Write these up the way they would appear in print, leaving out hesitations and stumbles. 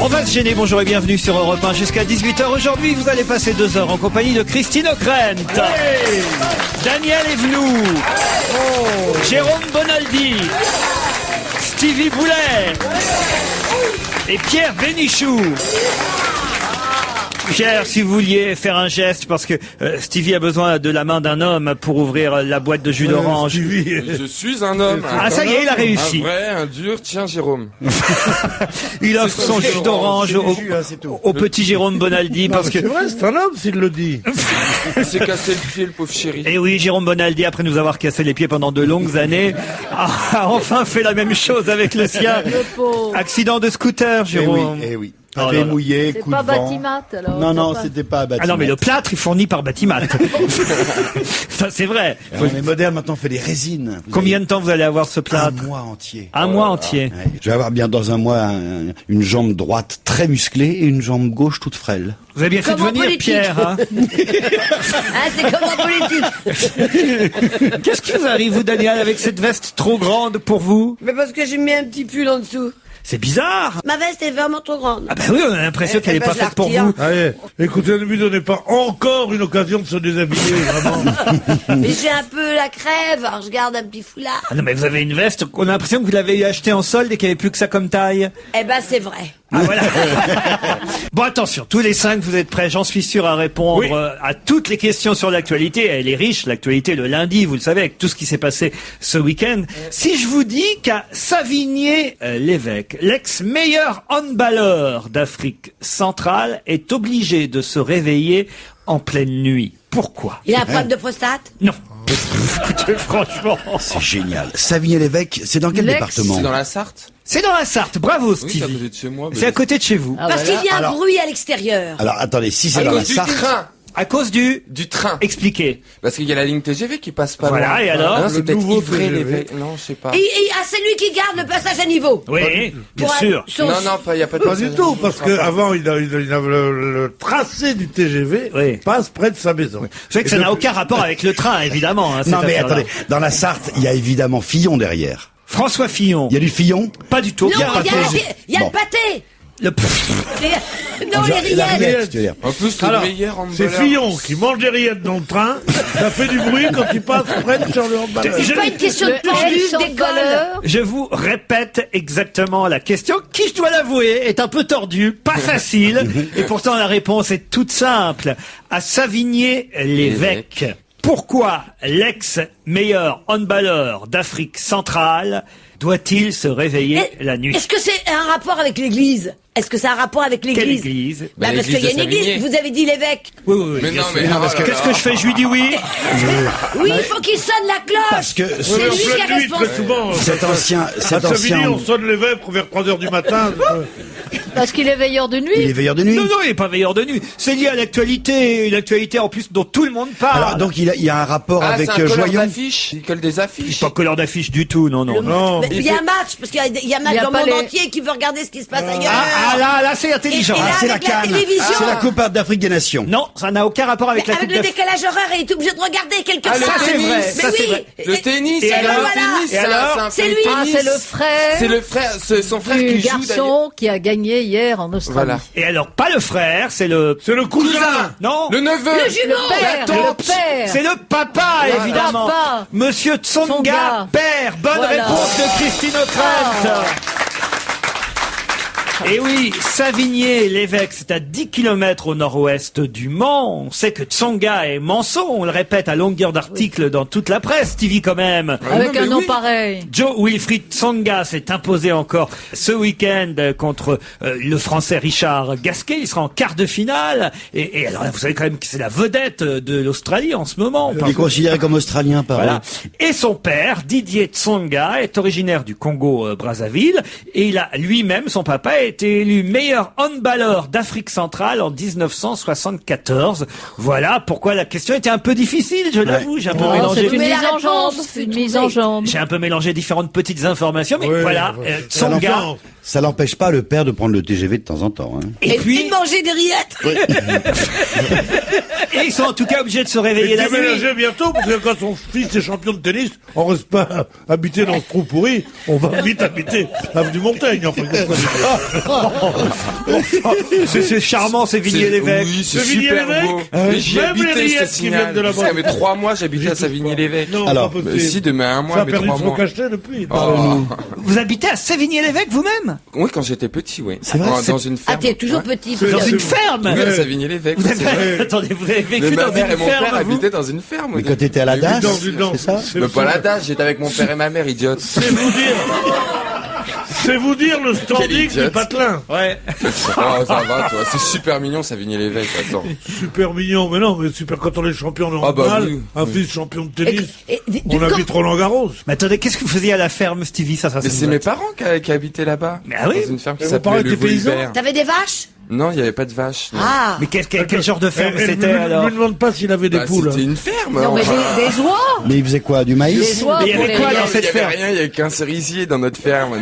On va se gêner, bonjour et bienvenue sur Europe 1 jusqu'à 18h. Aujourd'hui, vous allez passer 2 heures en compagnie de Christine O'Krent, Daniel Evenou, Jérôme Bonaldi, Stevie Boulet et Pierre Bénichou. Pierre, si vous vouliez faire un geste, parce que Stevie a besoin de la main d'un homme pour ouvrir la boîte de jus d'orange. Je suis un homme. Ah, ça y est, il a réussi. Un vrai, un dur. Tiens, Jérôme. Il offre son jus d'orange au petit Jérôme Bonaldi, parce que... C'est vrai, c'est un homme s'il le dit. Il s'est cassé le pied, le pauvre chéri. Et oui, Jérôme Bonaldi, après nous avoir cassé les pieds pendant de longues années, a enfin fait la même chose avec le sien. Accident de scooter, Jérôme. Eh oui. Pavé mouillé, coup de vent. C'est pas Batimat, alors. Non, c'était pas Batimat. Ah non, mais le plâtre est fourni par Batimat. Ça, c'est vrai. On est moderne, maintenant on fait des résines. Combien de temps vous allez avoir ce plâtre? Un mois entier. Un mois entier. Ouais. Je vais avoir bien dans un mois une jambe droite très musclée et une jambe gauche toute frêle. Vous avez bien fait de venir, Pierre, hein? C'est comme en politique. Qu'est-ce qui vous arrive, vous, Daniel, avec cette veste trop grande pour vous? Mais parce que j'ai mis un petit pull en dessous. C'est bizarre. Ma veste est vraiment trop grande. Ah ben oui, on a l'impression qu'elle est pas faite pour vous. Allez, écoutez, ne lui donnez pas encore une occasion de se déshabiller, vraiment. Mais j'ai un peu la crève, alors je garde un petit foulard. Ah non, mais vous avez une veste, on a l'impression que vous l'avez achetée en solde et qu'il n'y avait plus que ça comme taille. Eh ben c'est vrai. Ah voilà. Bon, attention, tous les 5, vous êtes prêts, j'en suis sûr, à répondre à toutes les questions sur l'actualité. Elle est riche, l'actualité, le lundi, vous le savez, avec tout ce qui s'est passé ce week-end. Si je vous dis qu'à Savigné-l'Évêque, l'ex-meilleur handballeur d'Afrique centrale est obligé de se réveiller en pleine nuit. Pourquoi? Il a un problème de prostate? Non. Écoutez, franchement. C'est génial. Savigné-l'Évêque, c'est dans quel département? C'est dans la Sarthe. C'est dans la Sarthe, bravo Oui, c'est à Stevie. côté de chez moi. C'est à côté de chez vous. Ah, Parce voilà. qu'il y a un Alors- bruit à l'extérieur. Alors attendez, si c'est À dans la cause du Sarthe... train. À cause du Train. expliqué. Parce qu'il y a la ligne TGV qui passe pas Voilà, loin. et alors? Ah non, Le c'est peut-être nouveau Ivré TGV. l'évêque. Non, je sais pas. Et c'est lui qui garde le passage à niveau. Oui, bien Pour sûr. son- Non, il y a pas de Pas du tout, parce que avant, il a le tracé du TGV Oui. passe près de sa maison. Vous savez que ça n'a aucun rapport avec le train, évidemment. Hein, cette Non mais affaire-là. attendez, dans la Sarthe, il y a évidemment Fillon derrière. François Fillon. Il y a du Fillon? Pas du tout. Non, il y a Bon. le pâté. Le... Non, les La rillettes. rillette, tu veux dire. En plus, le Alors, meilleur c'est handballeur. Fillon qui mange des rillettes dans le train, ça fait du bruit quand il passe près de Charles handballeur. C'est pas une question de pendu, d'école. Je vous répète exactement la question, qui, je dois l'avouer, est un peu tordue, pas facile, et pourtant la réponse est toute simple. À Savigné-l'Évêque, pourquoi l'ex-meilleur handballeur d'Afrique centrale doit-il se réveiller la nuit? Est-ce que c'est un rapport avec l'église? Est-ce que c'est un rapport avec Quelle l'église? église? Bah, parce l'église qu'il y a de une église. Savigné. Vous avez dit l'évêque. Oui, oui, oui. Mais bien non, sûr. mais oh là Qu'est-ce là. que je fais? Je lui dis oui. Oui, il faut qu'il sonne la cloche. Parce que C'est lui qui est Très responsable. souvent, cet ancien, à cet Savigny, on ancien, sonne les vêpres vers 3h du matin. Parce qu'il est veilleur de il nuit. est veilleur de nuit. Non, non, il n'est pas veilleur de nuit. C'est lié à l'actualité, une actualité en plus dont tout le monde parle. Alors donc il y a un rapport Ah, avec c'est un colleur Joyon. d'affiches. Il colle des affiches. Pas couleur d'affiche du tout, non, non. Non. Mais il y a un match, parce qu'il y a un match Il y a dans le pas monde les- entier qui veut regarder ce qui se passe ailleurs. Là, c'est intelligent. Et là, Ah, c'est la avec la CAN. télévision. C'est la Coupe d'Afrique des Nations. Non, ça n'a aucun rapport avec la Avec Coupe le d'Afrique. décalage horaire, il est obligé de regarder quelque Ah, le part. Ça, c'est tennis. vrai. Mais Ça, c'est oui. vrai. Le tennis, Et c'est alors le Voilà. tennis, Et alors C'est lui. Ah, c'est le frère. C'est le frère, c'est son frère du qui joue d'ailleurs. garçon qui a gagné hier en Australie. Voilà. Et alors, pas le frère, c'est le... C'est le cousin. Non, Le neveu. Le jumeau. Le père, La tante. le père. c'est le papa, Le évidemment. papa. Monsieur Tsonga, Tsonga. père. Bonne Voilà. réponse de Christine O'Krent. Et oui, Savigné-l'Évêque, c'est à 10 km au nord-ouest du Mans. On sait que Tsonga est mançon, on le répète à longueur d'articles dans toute la presse, Stevie quand même. Avec non, un mais nom oui. pareil. Joe Wilfried Tsonga s'est imposé encore ce week-end contre le Français Richard Gasquet. Il sera en quart de finale. Et alors, vous savez quand même que c'est la vedette de l'Australie en ce moment. Il est considéré comme australien par Voilà. Et son père, Didier Tsonga, est originaire du Congo-Brazzaville. Et il a lui-même, son papa, a été élu meilleur handballeur d'Afrique centrale en 1974. Voilà pourquoi la question était un peu difficile, je l'avoue. J'ai un peu Oh, mélangé. c'est une Mais la mise en jambe. réponse, C'est une mise en jambe. J'ai un peu mélangé différentes petites informations, mais Oui, voilà, ouais. Tsonga, Alors, Ça n'empêche pas le père de prendre le TGV de temps en temps. Hein. Et puis de manger des rillettes. Et ils sont en tout cas obligés de se réveiller Et la nuit. déménager bientôt, parce que quand son fils est champion de tennis, on reste pas habité dans ce trou pourri, on va vite habiter l'avenue Montaigne. Enfin, C'est charmant, c'est Vigny-l'Évêque. Oui, c'est C'est super Vigny-l'Évêque. beau. Ah oui. Mais j'y Même les habitais, je te rillettes qui signale. viennent de là-bas. Ça fait 3 mois, j'habitais à Savigny-l'Évêque. Non, Alors, pas Bah, possible. si, demain un Ça mois, a mais perdu 3 son mois. cachet depuis. Oh. Vous habitez à Sévigné-l'Évêque vous-même? Oui, quand j'étais petit, oui. C'est vrai, Dans une ferme. Ah, t'es toujours Ouais. petit. C'est- Dans peut-être. une ferme? Oui, à Savigny-l'Évêque. Vous c'est vrai. avez... Attendez, vous avez vécu Mais ma dans mère et une mon père ferme, vous? habitaient dans une ferme. Mais quand t'étais à la Mais oui, DAS, dans- c'est ça? Mais pas la DAS, j'étais avec mon père et ma mère, idiote. C'est vous dire le standing du idiote. patelin. Ouais. Oh, ça va, toi. C'est super mignon, Savigny-l'Évêque, attends. Super mignon, mais non, mais super quand on est champion de Ah bah handball, oui, un oui. fils champion de tennis, on quand- habite Roland-Garros. Mais attendez, qu'est-ce que vous faisiez à la ferme, Stevie? Ça Mais nous c'est va. mes parents qui habitaient là-bas. Mais ah oui. Dans une ferme qui Et vos parents s'appelait le étaient paysans Vauhibert. T'avais des vaches? Non, il n'y avait pas de vaches. non. Ah. Mais quel genre de ferme Elle c'était me alors? demande pas s'il avait des Bah, poules. c'était une ferme. Non, mais enfin. des oies. Mais il faisait quoi? Du maïs? Des oies Mais il y pour avait les quoi rillettes. dans cette Il y avait ferme? rien, il y avait qu'un cerisier dans notre ferme.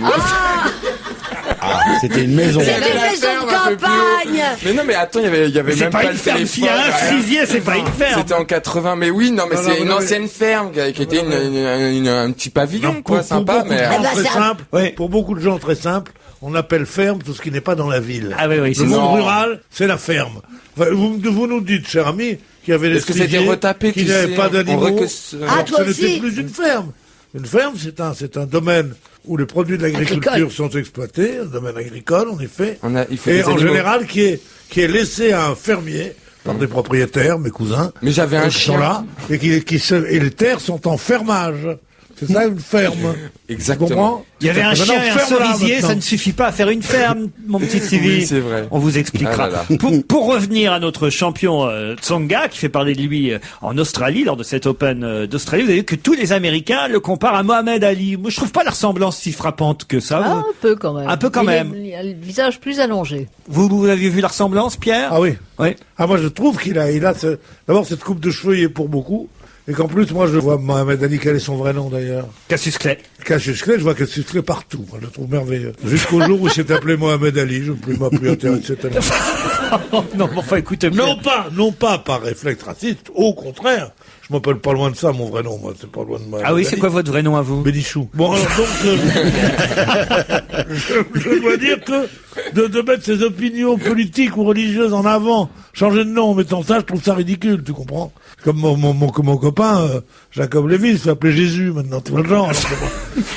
Ah, c'était une maison. C'est Il y avait une la maison ferme de un peu plus haut. campagne. Mais non, mais attends, il y avait C'est même pas pas une le ferme. téléphone. S'il y a un rien. frisier, c'est pas une ferme. C'était en 80, mais oui, non, mais Non, c'est non, une non, ancienne ferme qui était un petit pavillon, Non, quoi, sympa, beaucoup mais. de gens Ah bah, très c'est un- simples, Oui. pour beaucoup de gens très simples, on appelle ferme tout ce qui n'est pas dans la ville. Ah oui, oui, c'est Le ça. monde Non. rural, c'est la ferme. Enfin, vous nous dites, cher ami, qu'il y avait des Est-ce que c'était frisiers, retapé, qu'il tu n'y avait sais, pas on d'animaux. recueille- Ah, Alors, toi ce n'était aussi. plus une ferme. Une ferme, c'est un domaine où les produits de l'agriculture Agricole. sont exploités, un domaine agricole, en effet. Il faut Et des en animaux. général, qui est laissé à un fermier par des propriétaires, mes cousins. Mais j'avais un qui sont chien. là, et et les terres sont en fermage. C'est ça, une ferme. Exactement. Tu comprends? Il y avait un Maintenant, chien et un ferme-la, cerisier, maintenant. ça ne suffit pas à faire une ferme, mon petit Stevie. Oui, c'est vrai. On vous expliquera. Ah là là. Pour revenir à notre champion Tsonga, qui fait parler de lui en Australie, lors de cet Open d'Australie, vous avez vu que tous les Américains le comparent à Mohamed Ali. Moi, je trouve pas la ressemblance si frappante que ça. Ah, un peu quand même. Un peu quand même. Il a le visage plus allongé. Vous avez vu la ressemblance, Pierre? Ah oui. Oui. Ah, moi, je trouve qu'il a d'abord, cette coupe de cheveux y est pour beaucoup. Et qu'en plus, moi, je vois Mohamed Ali, quel est son vrai nom, d'ailleurs? Cassius Clay. Cassius Clay, je vois Cassius Clay partout. Moi, je le trouve merveilleux. Jusqu'au jour où il s'est appelé Mohamed Ali, je ne m'a plus intéressé tellement. Oh, non, mais enfin, écoutez, Pierre. Non pas par réflexe raciste, au contraire. Je m'appelle pas loin de ça, mon vrai nom, moi, c'est pas loin de Mohamed Ah oui, Ali. c'est quoi votre vrai nom à vous? Bénichou. Bon, alors donc, je dois dire que de mettre ses opinions politiques ou religieuses en avant, changer de nom en mettant ça, je trouve ça ridicule, tu comprends? Comme mon copain, Jacob Lévy, il se fait appeler Jésus maintenant, tu vois le genre. Alors,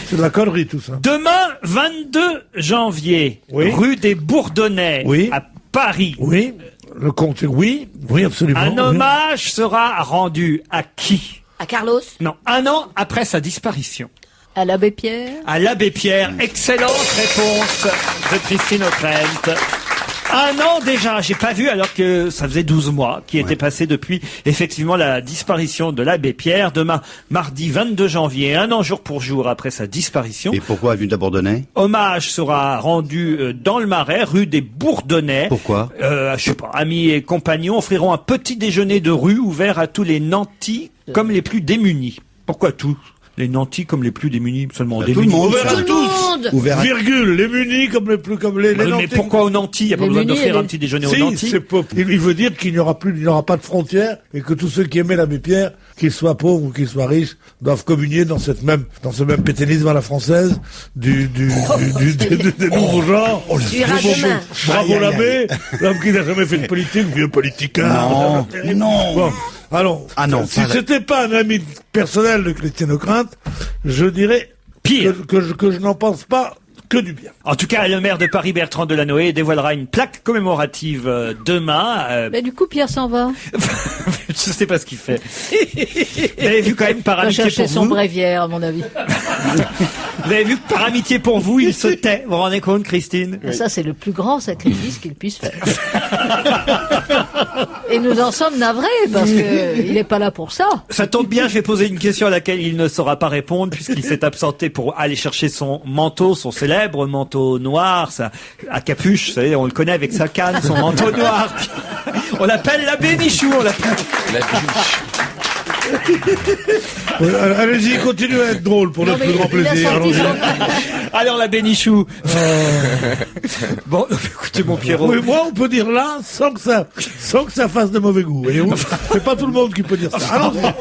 c'est de la connerie, tout ça. Demain, 22 janvier, Oui. rue des Bourdonnais, Oui. à Paris. Oui, le compte, oui, absolument. Un oui. hommage sera rendu à qui? À Carlos? Non, un an après sa disparition. À l'abbé Pierre. À l'abbé Pierre. Excellente réponse de Christine O'Krent. Un an déjà, j'ai pas vu alors que ça faisait 12 mois qui était passé depuis effectivement la disparition de l'abbé Pierre. Demain, mardi 22 janvier, un an jour pour jour après sa disparition. Et pourquoi avenue d'Abordonnais? Hommage sera rendu dans le Marais, rue des Bourdonnais. Pourquoi? Je sais pas, amis et compagnons offriront un petit déjeuner de rue ouvert à tous les nantis comme les plus démunis. Pourquoi tous? Les nantis comme les plus démunis, seulement Bah, des tout le monde. Ouvert à Tout le tous. monde! Ouvert à... Virgule, les munis comme les Mais nantis. pourquoi aux nantis? Il n'y a pas Les besoin munis, d'offrir les- un petit déjeuner aux Si, nantis. c'est pas, il veut dire qu'il n'y aura pas de frontières et que tous ceux qui aimaient l'abbé Pierre, qu'ils soient pauvres ou qu'ils soient riches, doivent communier dans ce même pétainisme à la française des nouveaux genres. Tu iras demain. Bravo Aïe, aïe, l'abbé, l'homme qui n'a jamais fait de politique, vieux politicard. Non. Bon, alors, Ah non, si pas- c'était pas un ami personnel de Christine O'Krent, je dirais Pire. que je n'en pense pas que du bien. En tout cas, le maire de Paris, Bertrand Delanoë, dévoilera une plaque commémorative demain. Mais du coup, Pierre s'en va. Je sais pas ce qu'il fait. Vous avez vu quand même par Il va amitié chercher pour son vous. bréviaire, à mon avis. Vous avez vu que par amitié pour vous, il se tait. Vous vous rendez compte, Christine? Ça, c'est le plus grand sacrifice qu'il puisse faire. Et nous en sommes navrés, parce que il n'est pas là pour ça. Ça tombe bien, je vais poser une question à laquelle il ne saura pas répondre puisqu'il s'est absenté pour aller chercher son manteau, son célèbre manteau noir, ça, à capuche, vous savez, on le connaît avec sa canne, son manteau noir. On l'appelle l'abbé Michou, on l'appelle. La biche. Allez-y, continuez à être drôle pour Non, notre mais plus grand il a plaisir. sorti Allons-y. son- Alors la Bénichou. Bon, écoutez mon Pierrot. Oui, moi, on peut dire là sans que ça fasse de mauvais goût. Et c'est pas tout le monde qui peut dire ça. Allons-y.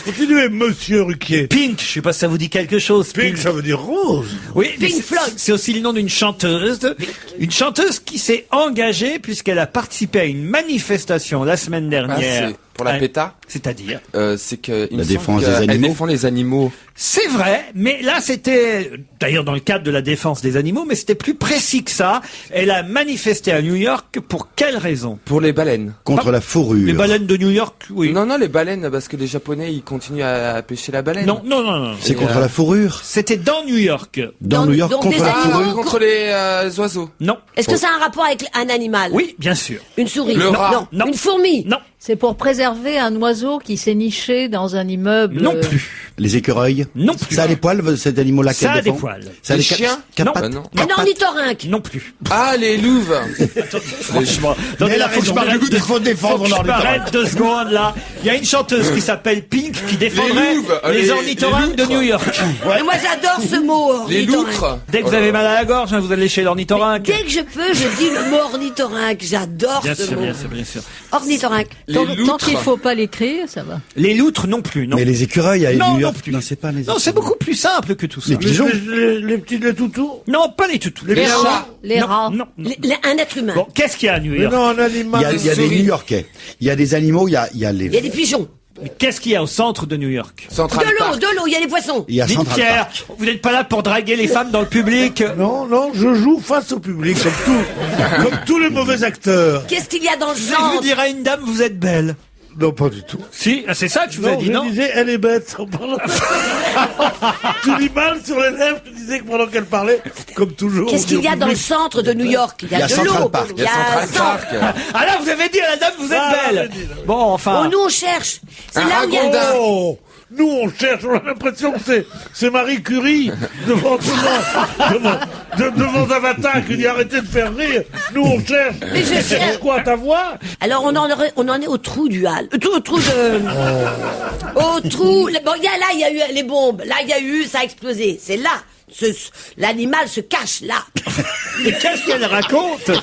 Continuez, monsieur Ruquier. Pink, je sais pas si ça vous dit quelque chose. Pink, ça veut dire rose. Oui, mais Pink Floyd. c'est aussi le nom d'une chanteuse. Une chanteuse qui s'est engagée puisqu'elle a participé à une manifestation la semaine dernière. c'est pour la PETA. C'est-à-dire C'est que il La me défense semble des qu'elle animaux. défend les animaux. C'est vrai, mais là c'était, d'ailleurs dans le cadre de la défense des animaux, mais c'était plus précis que ça. Elle a manifesté à New York pour quelle raison? Pour les baleines. Contre la fourrure. Les baleines de New York, oui. Non, les baleines, parce que les Japonais, ils continuent à pêcher la baleine. Non. C'est Et, contre la fourrure. C'était dans New York. Dans New York, donc contre des la animaux. fourrure. Contre les oiseaux. Non. Est-ce que ça a un rapport avec un animal? Oui, bien sûr. Une souris? Le rat. Non. Non. Une fourmi? Non. C'est pour préserver un oiseau qui s'est niché dans un immeuble. Non plus. Les écécureuils. Non plus. Ça a des poils, cet animal-là Ça qu'elle a des défend poils. Ça a Les des quatre- chiens quatre Non. pattes. Bah non. Un ornithorynque? Non plus. Ah, les louves. Franchement. Mais elle a faut que je raison, m'arrête il faut défendre faut que je l'ornithorynque. m'arrête 2 secondes là. Il y a une chanteuse qui s'appelle Pink qui défendrait Les louves, les les ornithorynques de loutres. New York. Mais moi j'adore ce mot, Les ornithorynque. loutres. Dès que vous avez mal à la gorge, hein, vous allez chez l'ornithorynque. Dès que je peux, je dis le mot ornithorynque. J'adore Bien ce sûr, mot. bien sûr, bien sûr. Ornithorynque. Les Tant loutres. qu'il faut pas l'écrire, ça va. Les loutres non plus, non. Mais les écureuils à Non, New York. non plus. Non, c'est pas les Non, c'est écureuils. beaucoup plus simple que tout ça. Les pigeons. Les toutous. Non, pas les toutous. Les chats. chats. Les Non, rats. non. Un être humain. Bon, qu'est-ce qu'il y a à New Mais York? non, un Il y a, animal. il y a des souris. New-Yorkais. Il y a des animaux, il y a Il y a des les... pigeons. Mais qu'est-ce qu'il y a au centre de New York? Central Park. De l'eau, il y a des poissons. Il y a Dites Central Pierre, Park. vous n'êtes pas là pour draguer les femmes dans le public. Non, je joue face au public, comme tous les mauvais acteurs. Qu'est-ce qu'il y a dans le Je vous centre? dirais à une dame, vous êtes belle. Non, pas du tout. Si, c'est ça que je vous ai Non, dit, je non? disais, elle est bête. Tu dis mal sur les lèvres, tu disais que pendant qu'elle parlait, comme toujours. Qu'est-ce qu'il y a dans le centre de New York? Il y a de Central l'eau. Park. Il y a Central Park. Ah là, vous avez dit à la dame, vous êtes Ah, belle. j'ai dit, là. Bon, enfin. Oh, nous on cherche. C'est Un là où il y a. ragondin. Oh, nous on cherche, on a l'impression que c'est Marie Curie devant devant Avatar qui dit arrêtez de faire rire. Nous on cherche. Mais je cherche. Quoi, ta voix? Alors on en est au trou du hall. Au trou de. Au trou. Bon, là, il y a eu les bombes. Là, il y a eu, ça a explosé. C'est là. L'animal se cache là. Mais qu'est-ce qu'elle raconte? Là,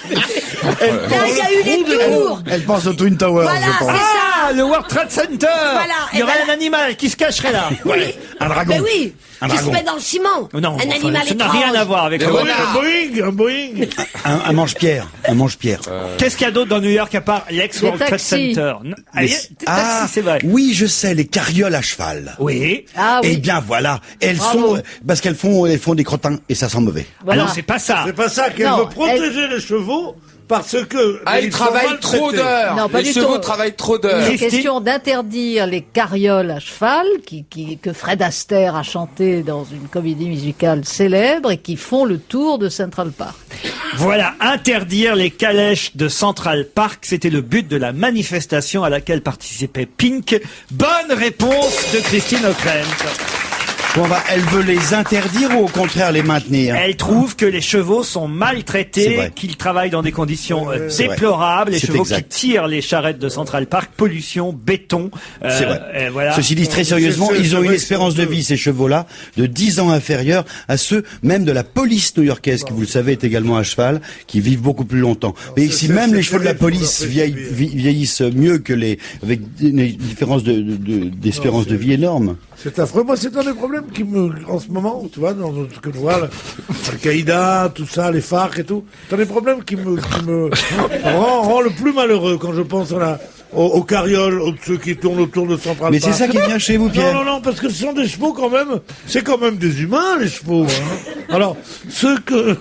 il y a eu les tours. Elle pense au Twin Tower, Voilà, je pense. c'est ça. Ah, le World Trade Center. Voilà, Il y et aurait voilà. un animal qui se cacherait là. Oui. Un dragon. Ben oui. Un Qui se dragon. met dans le ciment. Non, Un enfin, animal ça n'a étrange. rien à voir avec Les le Oui, renards. un Boeing. Un mange-pierre. Un mange-pierre. Qu'est-ce qu'il y a d'autre dans New York à part l'ex-World Les Trade taxis. Center? Non. Ah, Mais- taxi, c'est vrai. oui, je sais, les carrioles à cheval. Oui. Ah oui. Eh bien voilà, elles Bravo. sont parce qu'elles font des crottins et ça sent mauvais. Voilà. Alors c'est pas ça. C'est pas ça qu'elle Non, veut protéger les chevaux parce que. Ah, ils sont travaillent maltraités. trop d'heures. Non, pas Les du chevaux tout. travaillent trop d'heures. Il est Christine question d'interdire les carrioles à cheval que Fred Astaire a chanté dans une comédie musicale célèbre et qui font le tour de Central Park. Voilà, interdire les calèches de Central Park, c'était le but de la manifestation à laquelle participait Pink. Bonne réponse de Christine O'Krent. Bon, elle veut les interdire ou au contraire les maintenir? Elle trouve que les chevaux sont C'est maltraités, vrai. qu'ils travaillent dans des conditions c'est vrai. déplorables, les C'est chevaux exact. qui tirent les charrettes de Central Park, pollution, béton. C'est vrai. Voilà. Ceci dit, très sérieusement, C'est ils ont vrai une que espérance c'est de vie, ces chevaux-là, de 10 ans inférieure à ceux même de la police new-yorkaise, qui, vous le savez, est également à cheval, qui vivent beaucoup plus longtemps. Mais ici, c'est- même c'est les chevaux de la terrible police pour leur prestige. vieillissent mieux que avec une différence d'espérance de vie énorme. C'est affreux. Moi, c'est un des problèmes qui en ce moment, tu vois, dans ce que je vois, Al-Qaïda, tout ça, les FARC et tout, c'est un des problèmes qui me rend le plus malheureux quand je pense aux carrioles, aux ceux qui tournent autour de Central Mais Park. c'est ça qui vient chez vous, Pierre. Non, parce que ce sont des chevaux quand même, c'est quand même des humains, les chevaux. Hein. Alors, ce que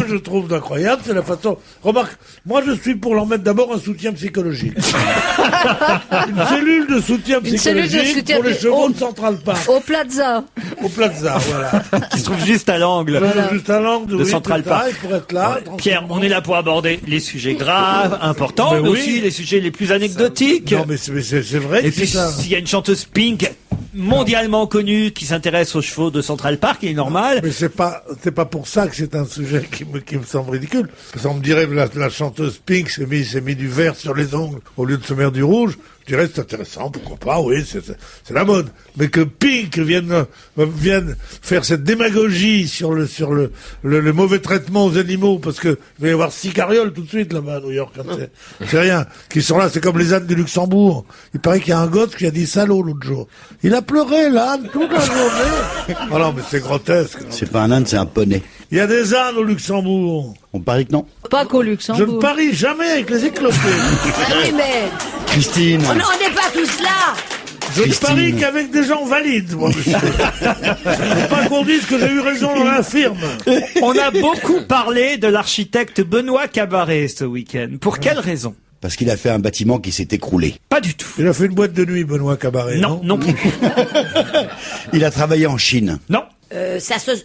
je trouve d'incroyable, c'est la façon... Remarque, moi je suis pour leur mettre d'abord un soutien psychologique. Une cellule de soutien Une cellule de psychologique soutien pour les de- chevaux au- de Central Park, Au Plaza. au Plaza, voilà. Qui se trouve juste à l'angle. Juste un angle De Central Park. pour être là. Pierre, on est là pour aborder les sujets graves, importants, Mais mais oui. aussi les sujets les plus anecdotiques. Non, mais c'est vrai Et que c'est puis, ça. s'il y a une chanteuse Pink mondialement connu qui s'intéresse aux chevaux de Central Park, il est normal. Mais c'est pas pour ça que c'est un sujet qui me semble ridicule. Parce qu'on me dirait, la chanteuse Pink s'est mis du vert sur les ongles au lieu de se mettre du rouge. Je dirais, c'est intéressant, pourquoi pas, oui, c'est la mode. Mais que Pink vienne faire cette démagogie sur le mauvais traitement aux animaux, parce que il va y avoir 6 carrioles tout de suite là-bas à New York, c'est rien, qui sont là, c'est comme les ânes du Luxembourg. Il paraît qu'il y a un gosse qui a dit salaud l'autre jour. Il a pleuré, l'âne, toute la journée. Oh non, mais c'est grotesque. C'est pas un âne, c'est un poney. Il y a des ânes au Luxembourg. On parie que non. Pas qu'au Je Luxembourg. ne parie jamais avec les éclopés. Oui, mais Christine. on n'est pas tous là. Je ne Christine. parie qu'avec des gens valides, moi, monsieur. Faut pas qu'on dise que j'ai eu raison dans la firme. On a beaucoup parlé de l'architecte Benoît Cabaret ce week-end. Pour quelle raison? Parce qu'il a fait un bâtiment qui s'est écroulé. Pas du tout. Il a fait une boîte de nuit, Benoît Cabaret. Non, non plus. Il a travaillé en Chine. Non,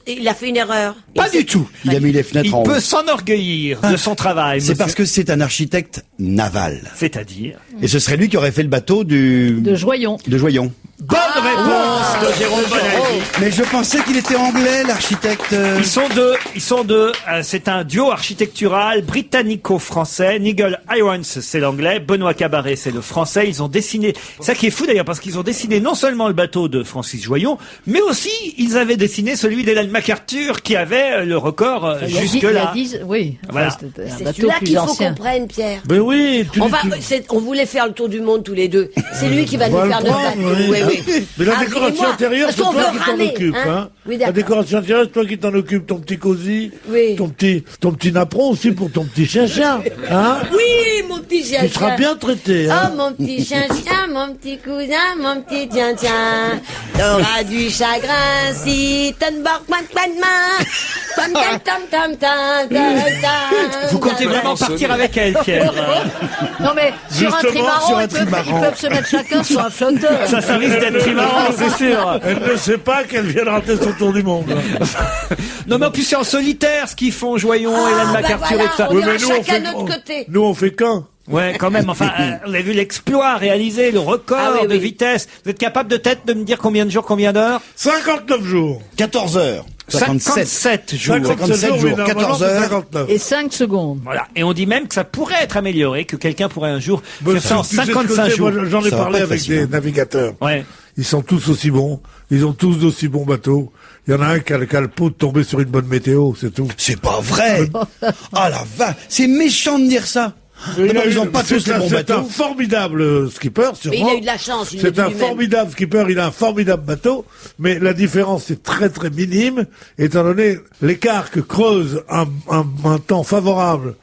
Il a fait une erreur. pas du tout. Il a mis les fenêtres Il en haut. peut s'enorgueillir de son travail. C'est monsieur. parce que c'est un architecte naval. C'est-à-dire. Et ce serait lui qui aurait fait le bateau De Joyon. de Joyon. Bonne réponse de Jérôme Bonaldi. Mais je pensais qu'il était anglais, l'architecte. Ils sont deux. C'est un duo architectural britannico-français. Nigel Irons, c'est l'anglais. Benoît Cabaret, c'est le français. Ils ont dessiné. Ça qui est fou d'ailleurs, parce qu'ils ont dessiné non seulement le bateau de Francis Joyon, mais aussi ils avaient dessiné celui d'Hélène MacArthur, qui avait le record jusque-là. Oui. Voilà. Enfin, c'était un C'est bateau celui-là plus qu'il faut ancien. qu'on prenne, Pierre. Ben oui, On voulait faire le tour du monde tous les deux. C'est lui qui va nous va faire le notre prendre, bateau. oui. Oui, oui. Mais la Ah, décoration dis-moi, intérieure, parce c'est qu'on toi veut qui t'en râler, occupes, hein. Oui, La d'accord. décoration intérieure, c'est toi qui t'en occupes, ton petit cosy, Oui. ton petit napperon aussi pour ton petit chien, hein. Oui, mon petit chien. Tu seras bien traité, Oh, hein. mon petit chien, mon petit cousin, mon petit tien. T'auras du chagrin si t'embarques ma main. Tam, tam, tam, tam, tam, tam. Vous comptez vraiment partir avec elle, Pierre. Non mais sur un Justement, trimaran, sur un ils trimaran. peuvent se mettre chacun sur un flotteur. Ça risque d'être très marrant, c'est sûr. Elle ne sait pas qu'elle vient de rater son tour du monde. Non, mais en plus, c'est en solitaire ce qu'ils font, Joyon, Hélène MacArthur voilà, et tout ça. on ira mais nous, chacun fait- de notre côté. Nous, on fait qu'un. Ouais, quand même. Enfin, vous avez vu l'exploit réalisé, le record Ah oui, de oui. vitesse. Vous êtes capable de tête de me dire combien de jours, combien d'heures? 59 jours. 14 heures. 57 jours. 57 jours, oui, normalement, 14 c'est heures. 59. Et 5 secondes. Voilà. Et on dit même que ça pourrait être amélioré, que quelqu'un pourrait un jour Bah, faire ça en tu sais de 55 côté, jours. moi, j'en ai Ça va parlé pas être avec facile, des hein. navigateurs. Ouais. Ils sont tous aussi bons. Ils ont tous d'aussi bons bateaux. Il y en a un qui a le pot de tomber sur une bonne météo, c'est tout. C'est pas vrai. Ah la vache, c'est méchant de dire ça. D'abord, ils ont pas tous les bons C'est un bateaux. formidable skipper, Mais il sûrement. a eu de la chance. il le C'est dit un lui-même. formidable skipper, il a un formidable bateau, mais la différence est très très minime, étant donné l'écart que creuse un temps favorable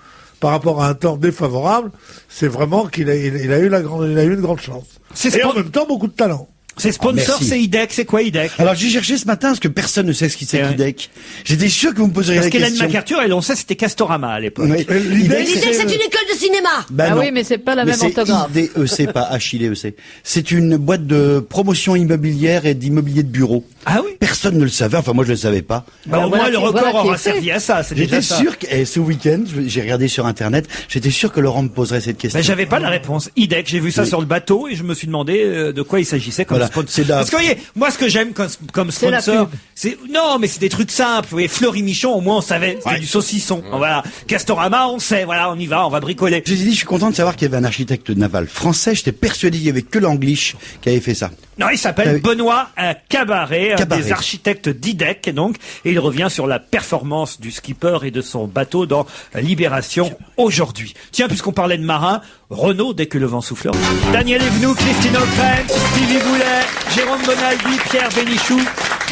par rapport à un temps défavorable, c'est vraiment qu'il a eu une grande chance. C'est Et en spon- même temps, beaucoup de talent. C'est sponsor, merci. c'est IDEC. C'est quoi IDEC? Alors j'ai cherché ce matin parce que personne ne sait ce qui c'est C'est vrai. qu'IDEC. J'étais sûr que vous me poseriez Parce la qu'Hélène question. MacArthur, elle, on sait, c'était Castorama à l'époque. Oui. L'idée, L'idée que c'est une école de cinéma. Bah Ah non. oui, mais c'est pas la Mais même c'est orthographe. IDEC, pas HIDEC. C'est une boîte de promotion immobilière et d'immobilier de bureau. Ah oui? Personne ne le savait, enfin moi je ne le savais pas. Bah, au voilà moins, le qui- record voilà qui aura est fait. servi à ça. C'est déjà J'étais ça. sûr que, et ce week-end, j'ai regardé sur internet, j'étais sûr que Laurent me poserait cette question. Ben, j'avais pas la réponse. IDEC, j'ai vu ça Oui. sur le bateau et je me suis demandé de quoi il s'agissait comme Voilà, sponsor. c'est la- Parce que vous voyez, moi ce que j'aime comme C'est la sponsor, pub. c'est non, mais c'est des trucs simples. Vous voyez, Fleury Michon, au moins on savait, c'était du saucisson. Voilà, Castorama, on sait, voilà, on va bricoler. J'ai dit, je suis content de savoir qu'il y avait un architecte naval français. J'étais persuadé qu'il y avait que l'Anglish qui avait fait ça. Non, il s'appelle Ah oui. Benoît Cabaret, un Cabaret. des architectes d'IDEC, donc, et il revient sur la performance du skipper et de son bateau dans Libération aujourd'hui. Tiens, puisqu'on parlait de marins, Renaud dès que le vent soufflera. Daniel Evenou, Christine O'Krent, Stevie Boulet, Jérôme Bonaldi, Pierre Bénichou.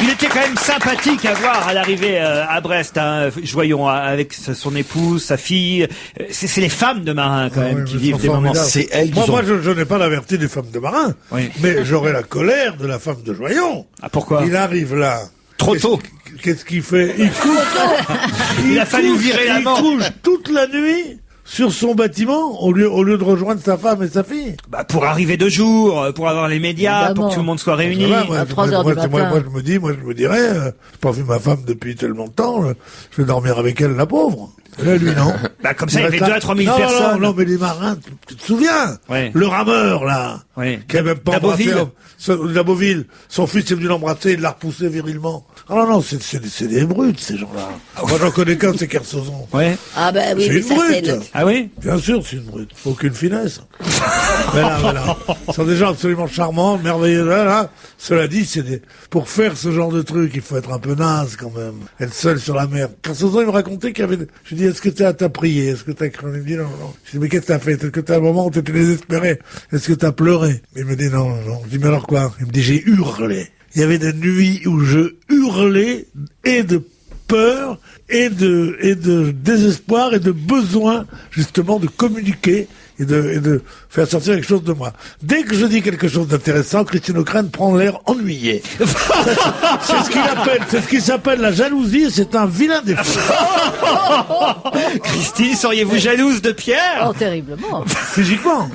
Il était quand même sympathique à voir à l'arrivée à Brest, hein, Joyon avec son épouse, sa fille. C'est les femmes de marins quand même Ouais, qui mais vivent sont des moments. formidables. C'est elles qui Moi, sont- je n'ai pas la vertu des femmes de marins, Oui. mais j'aurais la colère de la femme de Joyon. Ah, pourquoi? Il arrive là. Trop Qu'est-ce- tôt. Qu'est-ce qu'il fait? Il couche. Il a fallu virer la Il mort. couche toute la nuit sur son bâtiment au lieu de rejoindre sa femme et sa fille. Bah, pour arriver de jour, pour avoir les médias, Évidemment. pour que tout le monde soit réuni. Voilà, moi, à 3 heures moi, du moi, matin. moi, je me dirais, j'ai pas vu ma femme depuis tellement de temps, je vais dormir avec elle, la pauvre. Là, lui, non. Bah, comme ça, il y avait reste 2 à 3 000 non, personnes. Non, mais les marins, tu te souviens? Ouais. Le rameur, là. Ouais. Qui a même pas Daboville. embrassé, Daboville. Son fils est venu l'embrasser, il l'a repoussé virilement. Ah non, c'est des brutes, ces gens-là. Moi, j'en connais qu'un, c'est Kersozon. Ouais. Ah bah oui, C'est mais une ça c'est brute. le... Ah oui? Bien sûr, c'est une brute. Aucune finesse. Voilà. Ils sont des gens absolument charmants, merveilleux. Là. Cela dit, pour faire ce genre de truc, il faut être un peu naze, quand même. Être seul sur la mer. Kersozon, il me racontait qu'il y avait, je lui dis, est-ce que t'as prié? Est-ce que t'as cru? Il me dit, non. Je dis, mais qu'est-ce que t'as fait? Est-ce que t'as un moment où t'étais désespéré? Est-ce que t'as pleuré? Il me dit, non. Je dis, mais alors quoi? Il me dit, j'ai hurlé. Il y avait des nuits où je hurlais et de peur et de désespoir et de besoin justement de communiquer et de faire sortir quelque chose de moi. Dès que je dis quelque chose d'intéressant, Christine O'Krent prend l'air ennuyée. C'est ce qu'il s'appelle la jalousie, et c'est un vilain défaut. Christine, seriez-vous jalouse de Pierre? Oh, terriblement. Physiquement.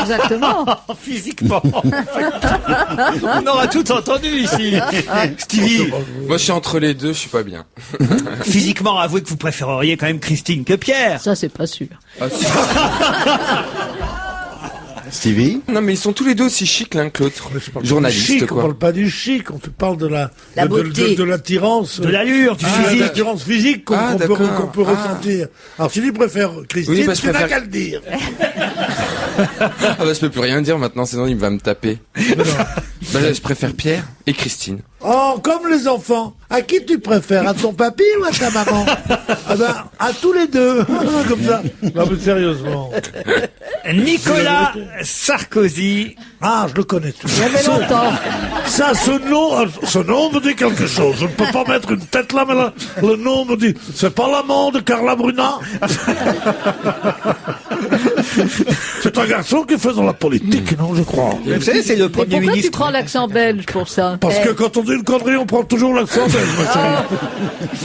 Exactement. Physiquement. On aura tout entendu ici. Stevie, Moi, je suis entre les deux, je suis pas bien. physiquement, avouez que vous préféreriez quand même Christine que Pierre. Ça, c'est pas sûr. Ah, si. Stevie? Non, mais ils sont tous les deux aussi chics l'un que l'autre. Journaliste, Chic, on quoi. parle pas du chic, on te parle de La beauté. de l'attirance. De l'allure, du De physique. l'attirance physique qu'on Ah, peut d'accord. ressentir. Alors, si tu préfères Christine, Oui, bah, je tu n'as préfère- qu'à le dire. Ah bah, je peux plus rien dire maintenant, sinon il va me taper. Bah, je préfère Pierre et Christine. Oh, comme les enfants. À qui tu préfères? À ton papy ou à ta maman? Ah ben, à tous les deux. Comme ça. Non, mais sérieusement. Nicolas Sarkozy. Ah, je le connais. Il y avait longtemps. Ça, ce nom me dit quelque chose. Je ne peux pas mettre une tête là, mais là, le nom me dit, c'est pas l'amant de Carla Bruna? C'est un garçon qui fait dans la politique, non, je crois. Vous savez, c'est le Mais Premier pourquoi tu ministre. prends l'accent belge pour ça? Parce que quand on dit une connerie, on prend toujours l'accent belge, ma chérie.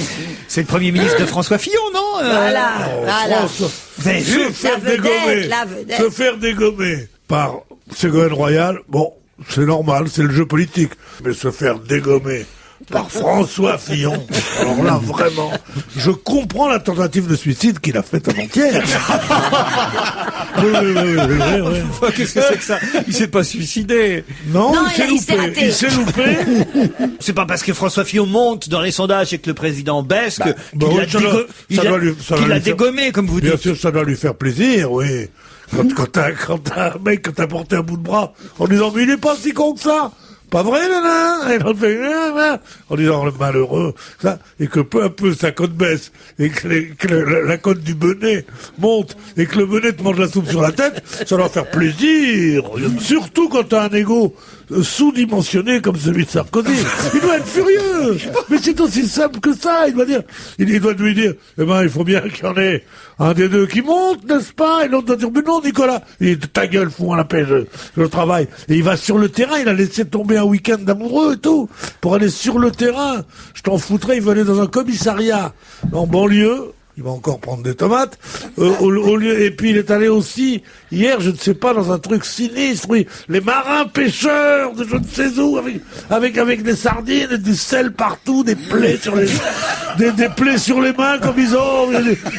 C'est le Premier ministre de François Fillon, non? Voilà, voilà. François, Vous avez vu? se faire vedette, dégommer, la vedette. se faire dégommer par Ségolène Royal, bon, c'est normal, c'est le jeu politique. Mais se faire dégommer par François Fillon, alors là, vraiment, je comprends la tentative de suicide qu'il a faite avant-hier. Oui. Qu'est-ce que c'est que ça? Il s'est pas suicidé. Non, Non, il s'est il s'est loupé. raté. Il s'est loupé. C'est pas parce que François Fillon monte dans les sondages et que le président baisse que bah qu'il oui, l'a ça doit- ça doit lui qu'il faire- l'a dégommé, comme vous Bien dites. sûr, ça doit lui faire plaisir, oui. Quand t'as un mec que t'as porté un bout de bras en disant, mais il est pas si con que ça. Pas vrai, nana? Et l'autre fait, en disant, le malheureux, ça, et que peu à peu sa cote baisse, et que la cote du benet monte, et que le benet te mange la soupe sur la tête, ça doit faire plaisir. Surtout quand t'as un ego sous-dimensionné comme celui de Sarkozy. Il doit être furieux. Mais c'est aussi simple que ça. Il doit lui dire, eh ben, il faut bien qu'il y en ait un des deux qui monte, n'est-ce pas? Et l'autre doit dire, mais non, Nicolas. Il dit, ta gueule, fous-moi la paix, je travaille. Et il va sur le terrain, il a laissé tomber un week-end d'amoureux et tout. Pour aller sur le terrain. Je t'en foutrais, il veut aller dans un commissariat en banlieue. Il va encore prendre des tomates. Au lieu, et puis il est allé aussi, hier, je ne sais pas, dans un truc sinistre, oui, les marins pêcheurs de je ne sais où, avec des sardines et du sel partout, des plaies sur les, des plaies sur les mains comme ils ont,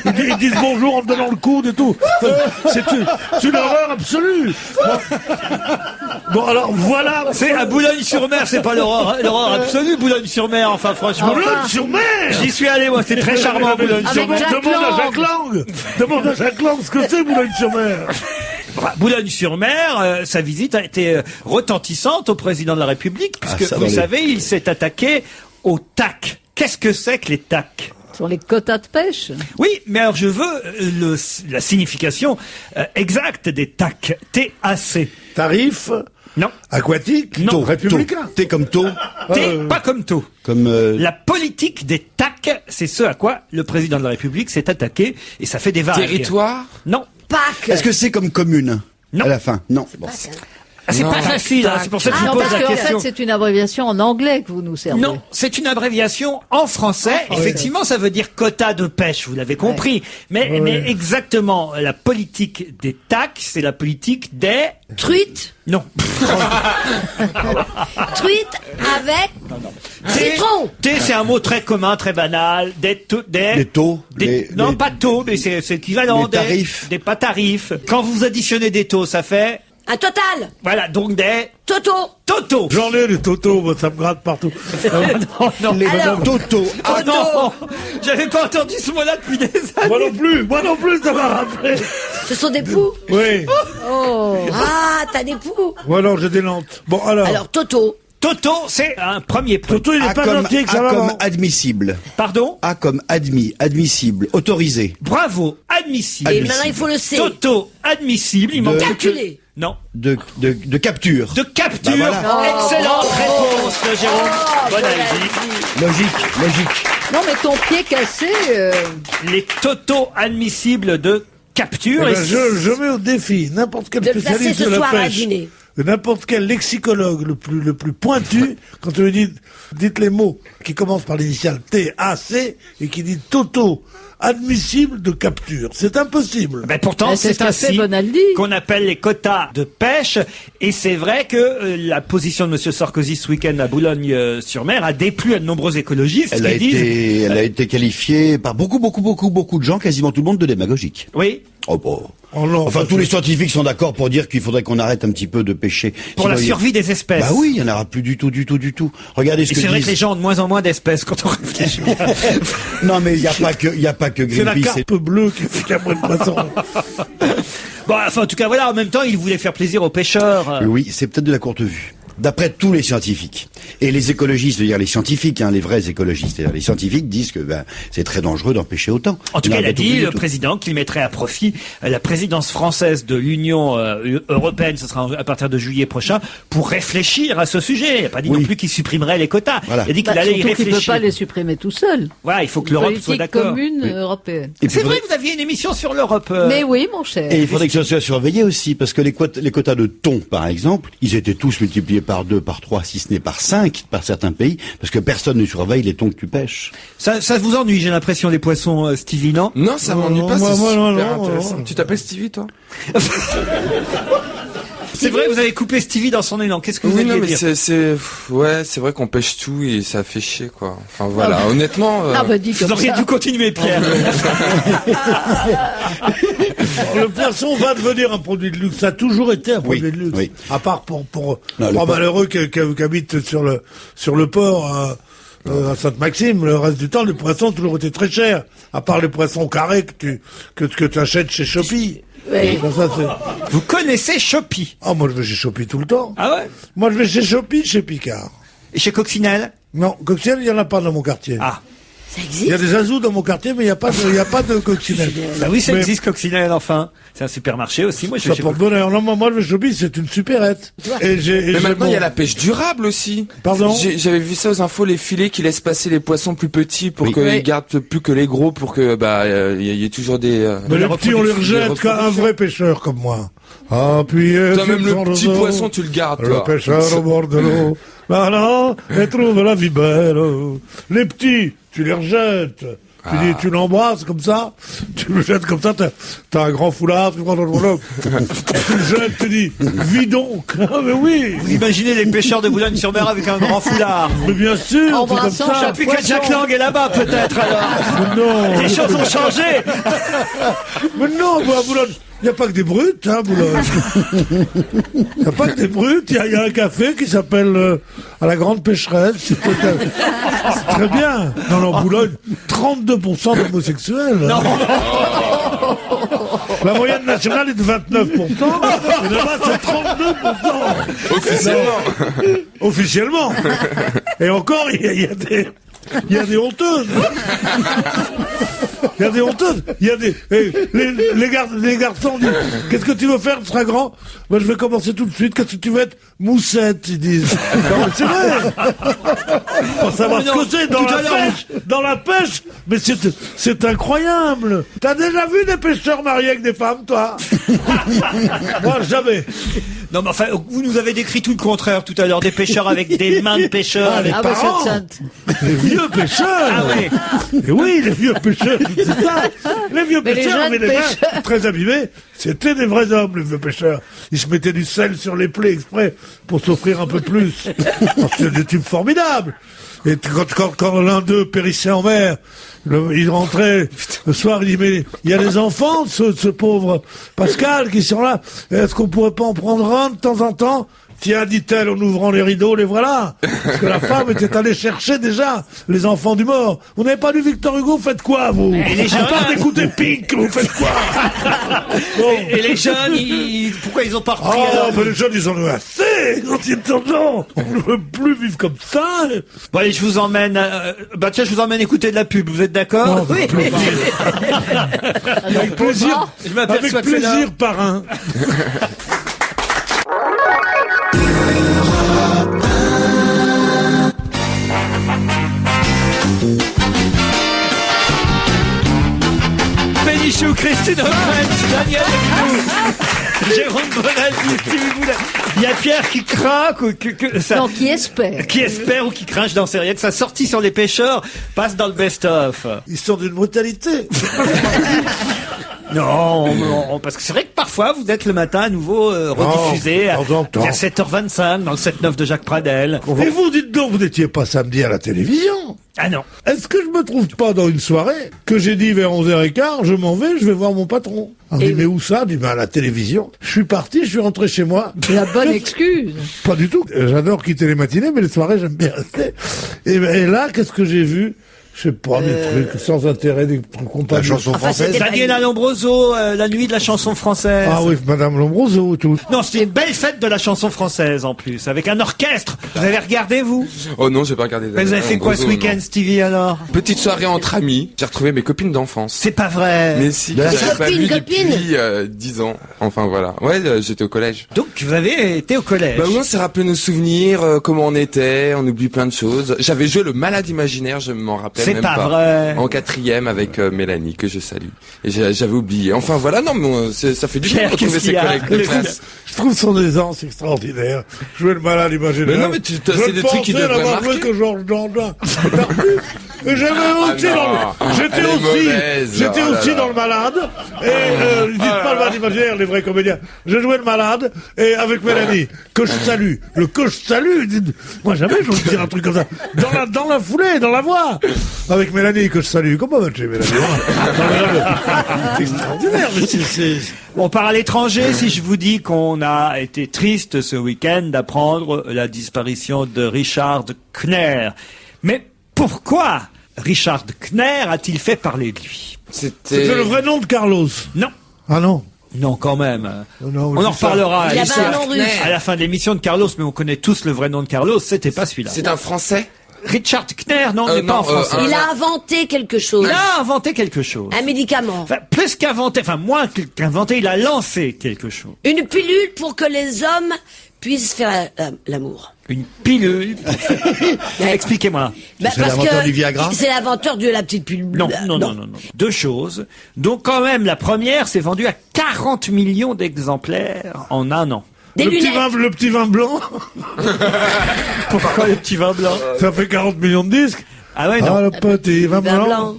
ils disent bonjour en me donnant le coude et tout. C'est une horreur absolue. Bon, alors, voilà. C'est à Boulogne-sur-Mer, c'est pas l'horreur absolue, Boulogne-sur-Mer, enfin franchement. Boulogne-sur-Mer! J'y suis allé, moi, c'est très charmant, Boulogne-sur-Mer. Demande à Jacques Lang. Demande à Jacques Lang ce que c'est Boulogne-sur-Mer. Boulogne-sur-Mer, sa visite a été retentissante au président de la République, puisque ça vous va aller. savez, il s'est attaqué aux TAC. Qu'est-ce que c'est que les TAC? Sur les quotas de pêche. Oui, mais alors je veux la signification exacte des TAC. T-A-C. Tarif Non. aquatique, Non. républicain. T comme taux, T, pas comme tôt. comme La politique des TAC, c'est ce à quoi le président de la République s'est attaqué, et ça fait des vagues. Territoire. Non. Pâques. Est-ce que c'est comme commune Non. à la fin? Non. Bon. Ah, c'est Non. pas facile, hein, c'est pour ça que je Non, vous pose parce la qu'en question. fait, c'est une abréviation en anglais que vous nous servez. Non, c'est une abréviation en français. Effectivement, ça veut dire quota de pêche, vous l'avez compris. Mais exactement, la politique des TAC, c'est la politique des... Truite. Non. Truite avec citron. Thé, c'est un mot très commun, très banal. Des taux, non, pas taux, mais c'est équivalent. les tarifs. Des pas tarifs. Quand vous additionnez des taux, ça fait... Un total. Voilà, donc des... Toto. Toto. J'en ai les totos, moi, ça me gratte partout. Non, Les Alors. Toto. Ah non, j'avais pas entendu ce mot-là depuis des années. Moi non plus, ça m'a rappelé. Ce sont des poux. Oui. Oh. Ah, t'as des poux. Ou alors j'ai des lentes. Bon, Alors, Toto. Toto, c'est un premier point. Toto, il est A pas comme, gentil avec A sa comme maman. admissible. Pardon? A comme admissible, autorisé. Bravo, admissible. Et maintenant, il faut le C. Toto, admissible. Il manque plus que- Calculé. Non. De capture. De capture. Bah voilà. Excellente réponse de Jérôme. Bonne Logique. Non, mais ton pied cassé, Les Toto admissibles de capture. Eh Et ben, je mets au défi n'importe quel De le placer spécialiste ce de la soir à pêche, dîner. n'importe quel lexicologue le plus pointu, quand on lui dit, dites les mots qui commencent par l'initiale T-A-C et qui dit Toto, admissible de capture. C'est impossible. Ben pourtant, Ben, c'est c'est ce qu'a fait ainsi Bonaldi. qu'on appelle les quotas de pêche. Et c'est vrai que la position de M. Sarkozy ce week-end à Boulogne-sur-Mer a déplu à de nombreux écologistes Elle a été qualifiée par beaucoup de gens, quasiment tout le monde, de démagogique. Oui. Oh, bon. Oh non, Enfin, ça, tous les c'est- scientifiques sont d'accord pour dire qu'il faudrait qu'on arrête un petit peu de pêcher. Pour la Sinon, survie des espèces. Bah oui, il y en aura plus du tout. Regardez ce Et que c'est vrai disent. que les gens ont de moins en moins d'espèces quand on réfléchit. Ah, Non, mais il y a pas que C'est la Greenpeace. carpe bleue qui fait cabrer le poisson. Bon, enfin, en tout cas, voilà, en même temps, il voulait faire plaisir aux pêcheurs. Oui, c'est peut-être de la courte vue. D'après tous les scientifiques et les écologistes, c'est-à-dire les scientifiques, les vrais écologistes, c'est-à-dire les scientifiques disent que c'est très dangereux d'en pêcher autant. En tout cas, Non, il a pas tout dit, du le tout. président, qu'il mettrait à profit la présidence française de l'Union européenne, ce sera à partir de juillet prochain, pour réfléchir à ce sujet. Il n'a pas dit Oui. non plus qu'il supprimerait les quotas. Voilà. Il a dit qu'il allait y surtout qu'il ne peut réfléchir. pas les supprimer tout seul. Voilà, il faut que Une l'Europe soit politique d'accord. commune Oui. européenne. Et puis, C'est vrai faudrait- que vous aviez une émission sur l'Europe. Mais oui, mon cher. Et il faudrait que ça soit surveillé aussi, parce que les quotas de thon, par exemple, ils étaient tous multipliés par 2, par 3, si ce n'est par 5, par certains pays, parce que personne ne surveille les thons que tu pêches. Ça vous ennuie, j'ai l'impression, les poissons, Stevie, non? Non, ça m'ennuie pas, moi, c'est moi, super non, intéressant. non. Tu t'appelles Stevie, toi? C'est vrai, vous avez coupé Stevie dans son élan. Qu'est-ce que vous Oui, alliez non, mais dire? c'est vrai qu'on pêche tout et ça fait chier, quoi. Enfin, voilà, honnêtement, Ah bah dis Vous comme auriez ça. dû continuer, Pierre. Le poisson va devenir un produit de luxe. Ça a toujours été un produit de luxe. oui. À part pour Non, le trois por- malheureux qui habitent sur le port à Sainte-Maxime. Le reste du temps, les poissons ont toujours été très chers. À part les poissons carrés que tu achètes chez Shopee. Oui. Ben, ça, c'est... Vous connaissez Shopee? Ah, moi, je vais chez Shopee tout le temps. Ah ouais? Moi, je vais chez Shopee, chez Picard. Et chez Coccinelle? Non, coccinelle, il n'y en a pas dans mon quartier. Ah. Ça Il y a existe. des azous dans mon quartier, mais il n'y a pas de coccinelle. Bah oui, ça Mais- existe, Coccinelle, enfin. C'est un supermarché aussi. Moi, je vais Ça chez porte bonheur. Non, moi, le Shopee, c'est une supérette. Et mais maintenant, il y a la pêche durable aussi. Pardon? J'avais vu ça aux infos, les filets qui laissent passer les poissons plus petits pour Oui. qu'ils Oui. gardent plus que les gros pour que, il y ait toujours des, Mais les la petits, on les reproduction. rejette comme un vrai pêcheur comme moi. Appuyez Toi, même sur le son petit roseau, poisson, tu le gardes, le toi. pêcheur au bord de l'eau. Voilà, et trouve la vie belle. Les petits, tu les rejettes. Tu l'embrasses comme ça, tu le jettes comme ça, t'as un grand foulard, tu prends dans le rouleau. Tu le jettes, tu dis, vis donc. Ah, mais oui. Vous imaginez les pêcheurs de Boulogne-sur-Mer avec un grand foulard? Mais bien sûr, c'est comme Embrassant ça. chaque Depuis que Jack Lang est là-bas, peut-être, alors. Mais non. Les choses ont changé. Mais non, moi, à Boulogne, il n'y a pas que des brutes, hein, Boulogne. Il n'y a pas que des brutes, il y a un café qui s'appelle à la Grande Pêcheresse. C'est très bien. Non, Boulogne, 32% d'homosexuels. Non. La moyenne nationale est de 29%, et là-bas, c'est 32%. Officiellement. Officiellement. Et encore, il y a des honteuses. Il y a des honteuses. Il y a des, les garçons disent, qu'est-ce que tu veux faire, tu seras grand? Ben, je vais commencer tout de suite. Qu'est-ce que tu veux être? Moussette, ils disent. Non, mais c'est vrai. Pour savoir ce que c'est dans la pêche. Mais c'est incroyable. T'as déjà vu des pêcheurs mariés avec des femmes, toi? Moi, jamais. Non, mais enfin, vous nous avez décrit tout le contraire tout à l'heure, des pêcheurs avec des mains de pêcheurs. les Ah, parents. Les vieux pêcheurs. Ah oui. Et oui, les vieux pêcheurs, c'est ça. Les vieux Mais les pêcheurs jeunes avaient les mains pêcheurs. très abîmées. C'était des vrais hommes, les vieux pêcheurs. Ils se mettaient du sel sur les plaies exprès pour s'offrir un peu plus. C'est des types formidables. Et quand l'un d'eux périssait en mer, il rentrait le soir, il dit, mais il y a des enfants, ce pauvre Pascal, qui sont là. Est-ce qu'on pourrait pas en prendre un de temps en temps? Tiens, dit-elle en ouvrant les rideaux, les voilà. Parce que la femme était allée chercher déjà les enfants du mort. Vous n'avez pas lu Victor Hugo, faites quoi, vous? À part d'écouter Pink, vous faites quoi? Bon. Et les jeunes, pourquoi ils ont pas repris Oh, alors mais les jeunes, ils en ont assez. Quand ils sont gens, on ne veut plus vivre comme ça. Bon, allez, je vous emmène. Tiens, je vous emmène écouter de la pub. Vous êtes d'accord? Oui. Avec plaisir. Je m'aperçois Avec que c'est là. plaisir, parrain. Bénichou, Christine O'Krent, Daniel Evenou, Jérôme Bonaldi, Stevie Boulet. Il y a Pierre qui craque ou ça. Non, qui espère. Qui espère ou qui craint, je n'en sais rien, que sa sortie sur les pêcheurs passe dans le best-of. Ils sont d'une brutalité. Non, parce que c'est vrai que parfois vous êtes le matin à nouveau rediffusé de temps en temps. à 7h25 dans le 7-9 de Jacques Pradel. Et vous dites donc, vous n'étiez pas samedi à la télévision. Ah non. Est-ce que je me trouve pas dans une soirée que j'ai dit vers 11h15, je m'en vais, je vais voir mon patron. On dit, mais où ça? Je dis, à la télévision. Je suis parti, je suis rentré chez moi. La bonne excuse. Pas du tout. J'adore quitter les matinées, mais les soirées, j'aime bien rester. Et là, qu'est-ce que j'ai vu? Je sais pas, des trucs sans intérêt, des trucs compagnies. La chanson française. c'était pas Daniela Lombroso, la nuit de la chanson française. Ah oui, Madame Lombroso, tout. Non, c'était une belle fête de la chanson française en plus, avec un orchestre. Vous avez regardé, vous? Oh non, j'ai pas regardé. Vous avez fait quoi ce Gros, week-end, non. Stevie, alors? Petite soirée entre amis. J'ai retrouvé mes copines d'enfance. C'est pas vrai. Mais si, que Des j'avais pas vu copines. depuis 10 ans. Enfin voilà. Ouais, j'étais au collège. Donc, vous avez été au collège. Bah oui, on s'est rappelé nos souvenirs, comment on était, on oublie plein de choses. J'avais joué le malade imaginaire, je m'en rappelle C'est même pas pas. vrai. En 4e avec Mélanie, que je salue. Et j'avais oublié. Enfin voilà, non, mais ça fait du bien Pierre, de retrouver qu'est-ce ses qu'il y a collègues de Je classe. trouve son aisance extraordinaire. Jouer le malade imaginaire. Mais non, mais c'est des trucs qui devraient n'avoir joué marquer. que Georges Dandin. Et j'avais aussi non, j'étais elle est aussi, mauvaise. j'étais Oh là aussi là. dans le malade. Et dites pas le malade imaginaire, les vrais comédiens. J'ai joué le malade et avec Mélanie, que je salue. Le que je salue. Moi jamais je vais dire un truc comme ça. Dans la foulée, dans la voix. Avec Mélanie que je salue. Comment vas-tu, Mélanie? C'est extraordinaire. Mais c'est... On part à l'étranger si je vous dis qu'on a été triste ce week-end d'apprendre la disparition de Richard Kner. Mais pourquoi Richard Kner a-t-il fait parler de lui? C'était le vrai nom de Carlos. Non. Ah non. Non, quand même. Non, On en reparlera Il avait Alicia, un nom russe. à la fin de l'émission de Carlos, mais on connaît tous le vrai nom de Carlos, c'était pas celui-là. C'est un Français? Richard Kner, non, on n'est non, pas en français. Il a inventé quelque chose. Il a inventé quelque chose. Un médicament. Enfin, plus qu'inventé, enfin moins qu'inventé, il a lancé quelque chose. Une pilule pour que les hommes puissent faire l'amour. Une pilule. Expliquez-moi. Bah, C'est l'inventeur du Viagra? C'est l'inventeur de la petite pilule. Non. Deux choses. Donc quand même, la première s'est vendue à 40 millions d'exemplaires en un an. Des lunettes. Le petit vin blanc, Pourquoi le petit vin blanc? ça fait 40 millions de disques. Ah ouais, non. Ah, le petit vin Vin blanc. blanc.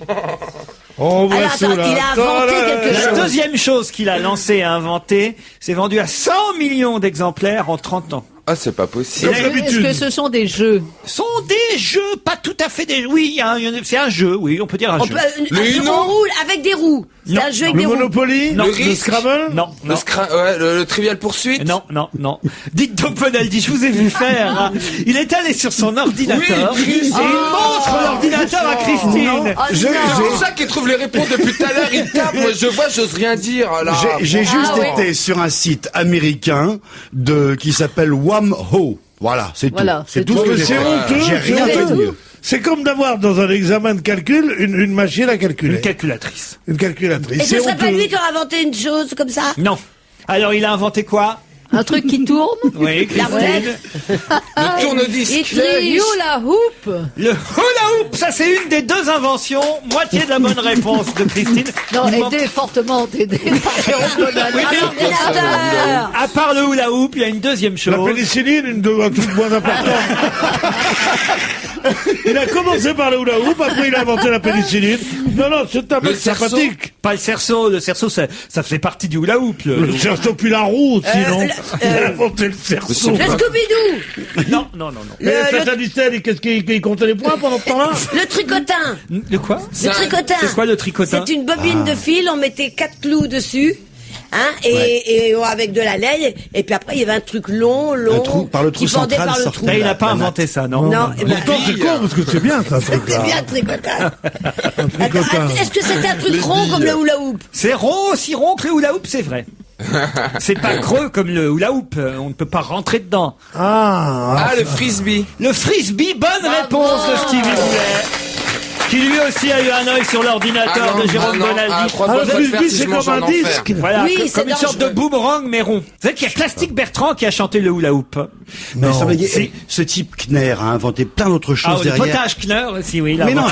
On va Alors, sous attends, la il a inventé table. quelque La chose. deuxième chose qu'il a lancée et inventée, c'est vendu à 100 millions d'exemplaires en 30 ans. Ah, c'est pas possible. Comme Est-ce d'habitude. que ce sont des jeux? Ce sont des jeux, pas tout à fait des... Oui, c'est un jeu, oui, on peut dire un On jeu. peut, Le un jeu Uno. qu'on roule avec des roues. C'est Non. un jeu avec Le des roues. Monopoly, Non. le risque. Scrabble. Non, non. Le Trivial Poursuite? Non. Dites donc, Bonaldi, je vous ai vu faire. Hein. Il est allé sur son ordinateur Oui, et il montre l'ordinateur à Christine. Oh, Je- non. C'est pour ça qu'il trouve les réponses depuis tout à l'heure. Il tape. Moi, je vois, j'ose rien dire. Là. J'ai juste oui. été sur un site américain qui s'appelle Whamho. Voilà, c'est Voilà, tout. c'est C'est tout ce Non, que mais j'ai c'est fait. honteux, J'ai rien c'est fait de honteux. mieux. C'est comme d'avoir dans un examen de calcul une machine à calculer. Une calculatrice. Une calculatrice. Et ce C'est serait pas honteux. lui qui aurait inventé une chose comme ça? Non. Alors, il a inventé quoi? Un truc qui tourne. Oui, La Christine. roulette. Le tourne-disque. Le hula hoop. Le hula hoop, ça c'est une des deux inventions. Moitié de la bonne réponse de Christine. Non, Il manque- fortement aidé par Jérôme Bonal. Oui, Un ordinateur. à part le hula hoop, il y a une deuxième La chose. pénicilline, un truc moins important. Il a commencé par le hula hoop, après il a inventé la pénicilline. Non, c'est un mec Le cerceau. sympathique. Pas le cerceau. Le cerceau, ça fait partie du hula hoop. Le cerceau puis la roue, sinon. Il a inventé le cerceau. Le Scooby-Doo. Non. Mais Satadistel, qu'est-ce qu'il comptait les points pendant ce temps-là? Le tricotin. Le quoi? Le tricotin. C'est quoi le tricotin? C'est une bobine de fil, on mettait 4 clous dessus. Hein, et avec de la laine, et puis après il y avait un truc long, par le trou qui pendait central, par le sortait trou. Là, il n'a la pas natte. inventé ça, non? Non, eh ben, Pourtant, c'est con, parce que c'est bien, ça, ce c'est truc-là. bien le tricotin. tricotin. Est-ce que c'était un truc rond comme le hula hoop? C'est rond, aussi rond que le hula hoop, c'est vrai. C'est pas creux comme le hula hoop. On ne peut pas rentrer dedans. Ah, le frisbee. Le frisbee, bonne réponse de Stevie Boulet, qui lui aussi a eu un œil sur l'ordinateur de Jérôme Bonaldi. le frisbee, c'est comme un enfer. disque. Voilà, Oui, c'est comme une sorte de dangereux. boomerang mais rond. Vous savez qu'il y a Plastique Bertrand qui a chanté le hula hoop. Mais ça veut dire, c'est- ce type Kner a inventé plein d'autres choses Ah, le derrière. potage Kneur aussi, oui. Là, Mais non. bon.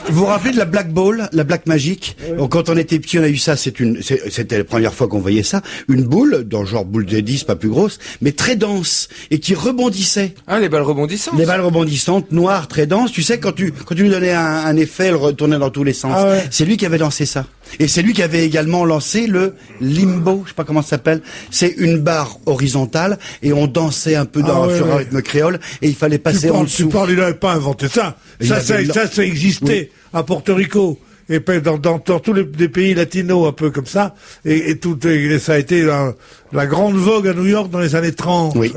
Vous vous rappelez de la Black Ball, la Black Magic? Donc, quand on était petit, on a eu ça. C'était la première fois qu'on voyait ça. Une boule, dans le genre boule de 10, pas plus grosse, mais très dense et qui rebondissait. Ah, les balles rebondissantes. Les balles rebondissantes, noires, très denses. Tu sais, quand tu lui donnais un effet, elle retournait dans tous les sens. Ah ouais. C'est lui qui avait lancé ça. Et c'est lui qui avait également lancé le limbo. Je sais pas comment ça s'appelle. C'est une barre horizontale et on dansait un peu sur un rythme créole et il fallait passer en dessous. Il n'avait pas inventé ça. Il Ça avait existait à Porto Rico. Et puis dans tous les pays latinos, un peu comme ça. Et ça a été la grande vogue à New York dans les années 30. Oui.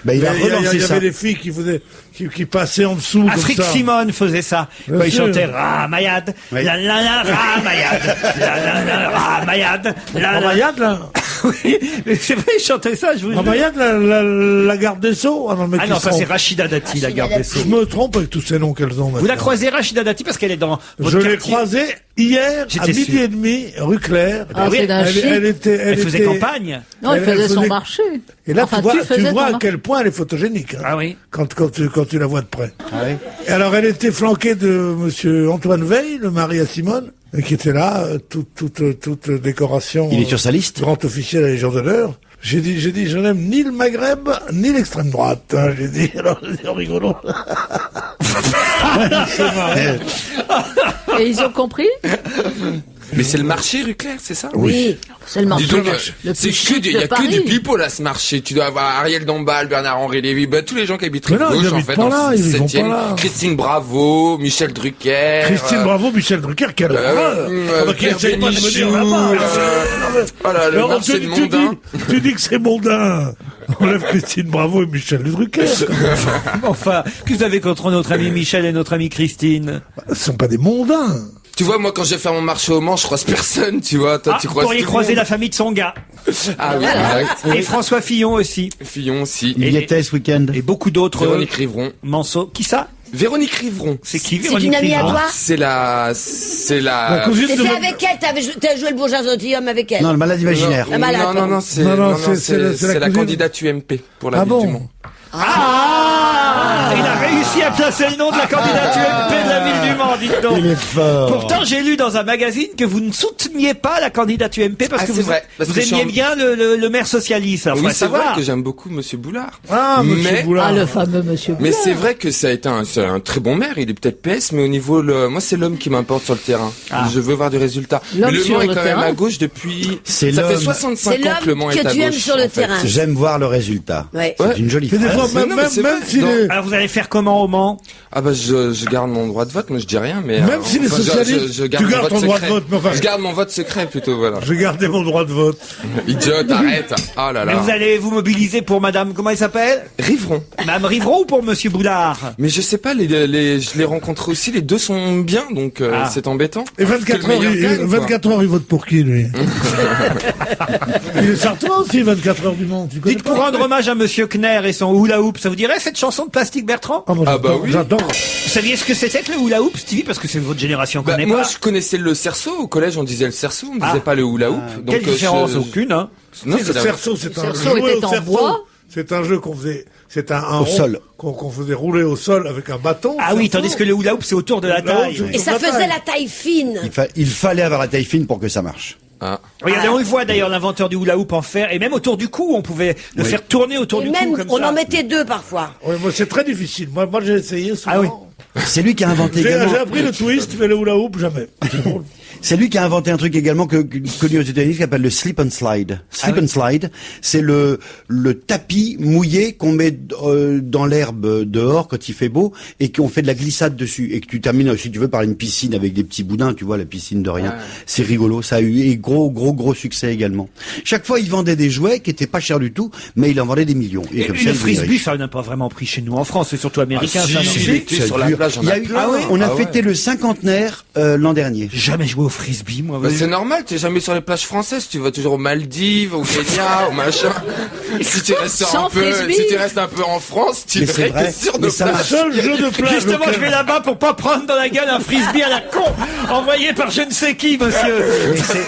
Ben, il a relancé Il y ça. avait des filles qui passaient en dessous Afrique comme ça. Simone faisait ça. Bien Quand il sûr. chantait Ramayad, Oui. la la la Ramayad, la la la Ramayad, la la. Ramayad, là. Oui, mais c'est vrai, il chantait ça, je vous jure. Ramayad, la garde des Sceaux. Ah non, le mec Ah qui non, se ça c'est trompe. Rachida Dati, la garde des Sceaux. Je me trompe avec tous ces noms qu'elles ont maintenant. Vous la croisez Rachida Dati parce qu'elle est dans votre Je l'ai quartier. croisée hier à J'étais midi sûr. et demi, rue Claire. Ah, oui, c'est d'un chic. Elle Elle faisait était- campagne. Non, il elle faisait son faisait- marché. Et là, Enfin, tu vois faisais ton à marché. quel point elle est photogénique. Hein, Ah oui. quand tu la vois de près. Et alors, elle était flanquée de monsieur Antoine Veil, le mari à Simone, qui était là, toute décoration. Il est sur sa liste. Grand officier de la Légion d'honneur. J'ai dit, je n'aime ni le Maghreb, ni l'extrême droite. Hein, j'ai dit, alors, c'est rigolo. Et ils ont compris? Mais c'est le marché rue Claire, c'est ça? Oui. C'est le Dis marché donc, le c'est plus chic il y a de que Paris. du people à ce marché. Tu dois avoir Ariel Dombal, Bernard-Henri Lévy, tous les gens qui habitent Mais rue non, ils gauche, en habitent fait, pas dans là, le ils vont 7e. pas là. Christine Bravo, Michel Drucker. Christine Bravo, Michel Drucker, quelle horreur. Ah bah, qui Pierre essaye pas de me Bénichou, dire là-bas. voilà, le Alors, marché de Mondain. tu dis que c'est mondain. On enlève Christine Bravo et Michel Drucker. Enfin, qu'est-ce que vous avez contre notre ami Michel et notre ami Christine? Ce sont pas des mondains. Tu vois, moi, quand je vais faire mon marché au Mans, je croise personne, tu vois. Toi, Ah, tu vous croises pourriez tout le croiser monde. la famille de son gars. Ah oui, exact. Et François Fillon aussi. Fillon aussi. Il y était ce week-end. Et beaucoup d'autres. Véronique Rivron. Manceau. Qui ça? Véronique Rivron. C'est qui, C'est Véronique une amie à Rivron? toi? C'est la La cousine de... C'était avec elle, t'as joué le bourgeois gentilhomme avec elle. Non, le malade imaginaire. La malade, non, pardon. non, c'est Non, non, c'est c'est la la cousine. candidate UMP pour la Ah ville bon du Mans. Ah, il a réussi à placer le nom de la candidate UMP de la ville du Mans, dites donc. Il est fort. Pourtant, j'ai lu dans un magazine que vous ne souteniez pas la candidate UMP parce Ah, que c'est vous, vrai, parce vous que je suis aimiez en- bien le maire socialiste. Alors, Oui, faudrait c'est vrai savoir. que j'aime beaucoup Monsieur Boulard. Ah, monsieur Mais- Boulard. Ah, le fameux monsieur Mais Boulard. c'est vrai que ça a été c'est un très bon maire. Il est peut-être PS, mais au niveau moi c'est l'homme qui m'importe sur le terrain. Ah. Je veux voir du résultat. L'homme Mais le sur Mans est le quand même terrain. à gauche depuis. C'est Ça fait l'homme. 65 C'est ans que le Mans l'homme est à que tu aimes gauche. sur le en fait. terrain. J'aime voir le résultat. Ouais. C'est une jolie Mais des phrase. fois, Non, mais c'est vrai. si Non. les... Alors, vous allez faire comment au Mans? Ah bah je garde mon droit de vote. Moi je dis rien, mais Même si les enfin, socialistes- je garde tu mon gardes vote ton droit de secret. vote, mais enfin- Je garde mon vote secret plutôt. Voilà. J'ai gardé mon droit de vote. Idiote, arrête. Ah là Mais là. vous allez vous mobiliser pour madame, comment elle s'appelle? Rivron. Madame Rivron ou pour monsieur Boulard? Mais je sais pas, je les rencontre aussi. Les deux sont bien, donc Ah. c'est embêtant. Et Que 24 le heures, meilleur gagne, quoi. 24 heures, il vote pour qui, lui? Il est sartois aussi, 24 heures du Mans. Tu connais Dites pour rendre hommage à monsieur Kner et son hula hoop, ça vous dirait cette chanson de Plastique Bertrand? Ah, moi, Ah bah oui. J'adore. Vous saviez ce que c'était que le hula hoop, Stevie, parce que c'est votre génération qu'on Bah, connaît moi, pas. je connaissais le cerceau. Au collège, on disait le cerceau, on disait pas le hula hoop. Donc, Quelle différence? Aucune, hein. Non, Le c'est la- cerceau, c'est un cerceau jouet était au en cerceau. bois. C'est un jeu qu'on faisait, c'est un Au rond sol. qu'on faisait rouler au sol avec un bâton. Ah oui, cerceau. tandis que le hula hoop, c'est autour de la Le hula hoop, taille. c'est- ouais. Et ça la faisait taille. la taille fine. Il fallait avoir la taille fine pour que ça marche. Ah. Regardez, on le voit d'ailleurs, l'inventeur du hula hoop en fer, et même autour du cou, on pouvait le faire tourner autour Et du même, cou comme on ça. en mettait deux parfois. Ouais, moi, c'est très difficile. Moi, j'ai essayé souvent. Ah oui. C'est lui qui a inventé J'ai également. appris le twist, mais le hula hoop, jamais. C'est drôle. C'est lui qui a inventé un truc également connu aux États-Unis qui s'appelle le slip and slide. Slip and slide, c'est le tapis mouillé qu'on met dans l'herbe dehors quand il fait beau et qu'on fait de la glissade dessus et que tu termines si tu veux par une piscine avec des petits boudins, tu vois la piscine de rien. C'est rigolo, ça a eu et gros succès également. Chaque fois, il vendait des jouets qui étaient pas chers du tout, mais il en vendait des millions. Et comme le ça, il devenait frisbee, riche. ça n'a pas vraiment pris chez nous en France, c'est surtout américain. si, ça, non? si. C'est Été sur la dur. plage, on Il y a a eu- plein. on a Ah ouais. fêté le cinquantenaire l'an dernier. J'ai jamais joué au frisbee, moi. Bah, c'est normal, t'es jamais sur les plages françaises, tu vas toujours aux Maldives, au Kenya, au machin. Si tu restes Sans frisbee. si tu restes un peu en France, tu Mais c'est vrai, restes sur mais nos ça plages. marche. Seul jeu de plage. Justement, auquel- je vais là-bas pour pas prendre dans la gueule un frisbee à la con, envoyé par je ne sais qui, monsieur.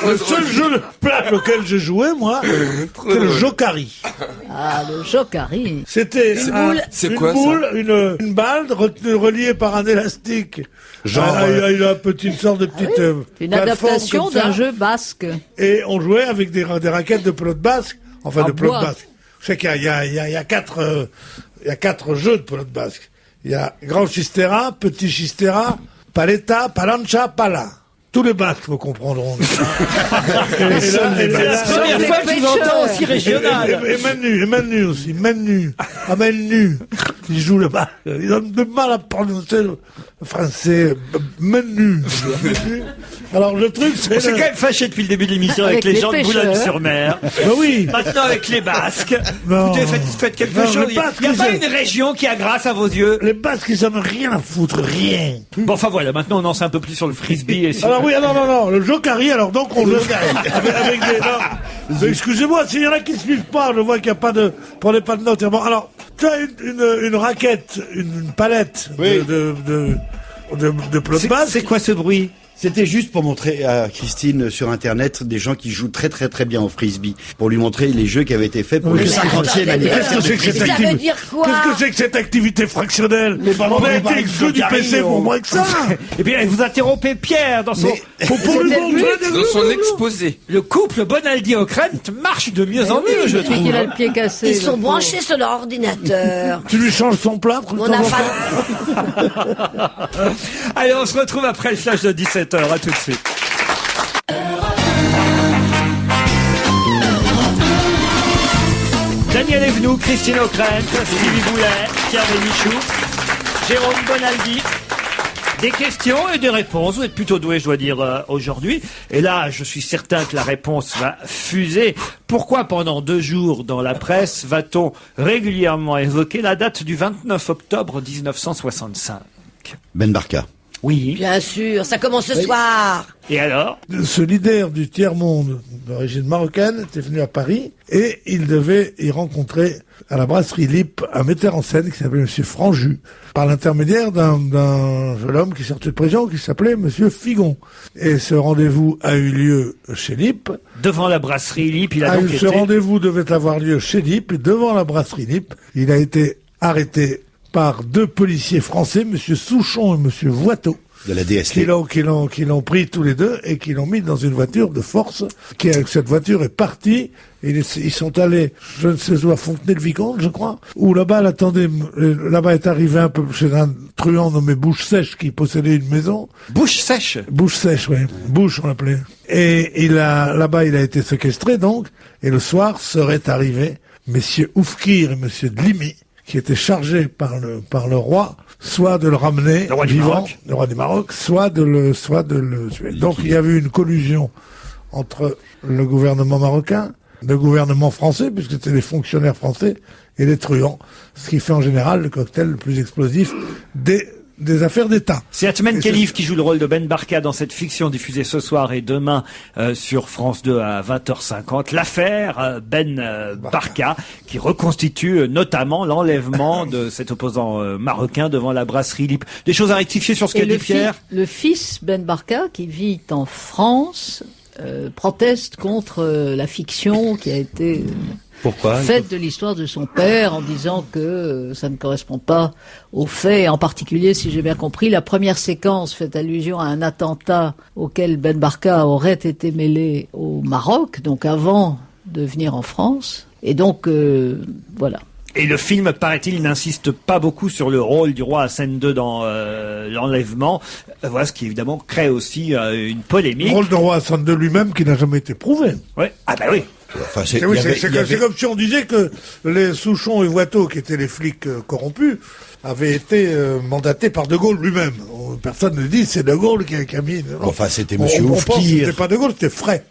Le seul jeu de plage auquel j'ai joué, moi, c'est le jokari. Ah, le jokari. C'était C'est une quoi, ça boule, une balle reliée par un élastique. Genre, il a une sorte de petite Une plateforme adaptation comme ça. d'un jeu basque. Et on jouait avec des raquettes de pelote basque. Enfin, En de pelote bois. basque. Je sais qu'il y a quatre jeux de pelote basque. Il y a grand chistera, petit chistera, paleta, palancha, pala. Tous les basques me comprendront. C'est la première les fois que je vous pêcheurs. entends aussi régional. Et Manu aussi, Manu. Ah, Manu. Il joue le basque. Il a de mal à prononcer le français. Manu. Alors, le truc, c'est... On s'est quand même fâché depuis le début de l'émission avec, Avec les les gens de pêcheurs. Boulogne-sur-Mer. Ben oui. Maintenant avec les Basques. Non. Vous faites quelque Non, chose. les Il n'y a Basques, pas ils une région qui a grâce à vos yeux. Les basques, ils en ont rien à foutre, rien. Bon, enfin voilà, maintenant on en sait un peu plus sur le frisbee. Et sur... Alors oui, non, le jokari, alors donc on le avec des... Non, mais excusez-moi, s'il y en a qui ne suivent pas, je vois qu'il n'y a pas de... Prenez pas de notes. Bon, alors, tu as une raquette, une palette de pelote basque. C'est quoi ce bruit? C'était juste pour montrer à Christine sur Internet des gens qui jouent très bien au frisbee, pour lui montrer les jeux qui avaient été faits pour le 50e anniversaire. Qu'est-ce que c'est que cette Ça veut activité dire quoi? Qu'est-ce que c'est que cette activité fractionnelle? On a été exclus du PC pour moins que ça. Et bien, vous interrompez Pierre dans son... Pour le C'était monde, lui. Dans son exposé. Le couple Bonaldi-Ockrent marche de mieux en mieux, je Depuis trouve. qu'il a le pied cassé. Ils sont le branchés sur leur ordinateur. tu lui changes son plâtre. de On temps a en faim. temps. Allez, on se retrouve après le flash de 17h. À tout de suite. Daniel Evenou, Christine O'Krent, Stevie Boulet, Pierre Bénichou, Jérôme Bonaldi. Des questions et des réponses. Vous êtes plutôt doués, je dois dire, aujourd'hui. Et là, je suis certain que la réponse va fuser. Pourquoi pendant 2 jours dans la presse va-t-on régulièrement évoquer la date du 29 octobre 1965 ? Ben Barka. Oui. Bien sûr, ça commence ce soir. Et alors ? Ce leader du tiers-monde d'origine marocaine était venu à Paris et il devait y rencontrer à la brasserie Lippe un metteur en scène qui s'appelait Monsieur Franju, par l'intermédiaire d'un jeune homme qui sortait de prison qui s'appelait Monsieur Figon. Et ce rendez-vous a eu lieu chez Lippe. Devant la brasserie Lippe, il a donc Ce été... rendez-vous devait avoir lieu chez Lippe et devant la brasserie Lippe, il a été arrêté par 2 policiers français, Monsieur Souchon et Monsieur Voiteau. De la DST. Qui l'ont pris tous les deux et qui l'ont mis dans une voiture de force. Cette voiture est partie. Et ils sont allés, je ne sais où, à Fontenay-le-Vicomte, je crois, où là-bas, là-bas est arrivé un peu chez un truand nommé Bouche Sèche qui possédait une maison. Bouche sèche. Bouche Sèche, oui. Bouche, on l'appelait. Et là-bas, il a été séquestré, donc. Et le soir, seraient arrivés messieurs Oufkir et monsieur Dlimi, qui étaient chargés par le roi, soit de le ramener Le roi du vivant, Maroc. le roi du Maroc, soit de le tuer. Donc il y avait une collusion entre le gouvernement marocain, le gouvernement français, puisque c'était les fonctionnaires français, et les truands, ce qui fait en général le cocktail le plus explosif des des affaires d'État. C'est Atman Et Khelif qui joue le rôle de Ben Barka dans cette fiction diffusée ce soir et demain sur France 2 à 20h50. L'affaire Barka qui reconstitue notamment l'enlèvement de cet opposant marocain devant la brasserie Lippe. Des choses à rectifier sur ce qu'a dit Pierre? Le fils Ben Barka, qui vit en France, proteste contre la fiction qui a été faite de l'histoire de son père, en disant que ça ne correspond pas aux faits. En particulier, si j'ai bien compris, la première séquence fait allusion à un attentat auquel Ben Barka aurait été mêlé au Maroc, donc avant de venir en France. Et donc, voilà. Et le film, paraît-il, n'insiste pas beaucoup sur le rôle du roi Hassan II dans l'enlèvement. Voilà, ce qui évidemment crée aussi une polémique. Le rôle du roi Hassan II lui-même qui n'a jamais été prouvé. Ouais. Ah bah oui. Enfin, C'est comme si on disait que les Souchon et Watteau, qui étaient les flics corrompus, avaient été mandatés par De Gaulle lui-même. Personne ne dit c'est De Gaulle qui a mis... Enfin, c'était Monsieur on pense que Oufkir. c'était pas De Gaulle, c'était Frey,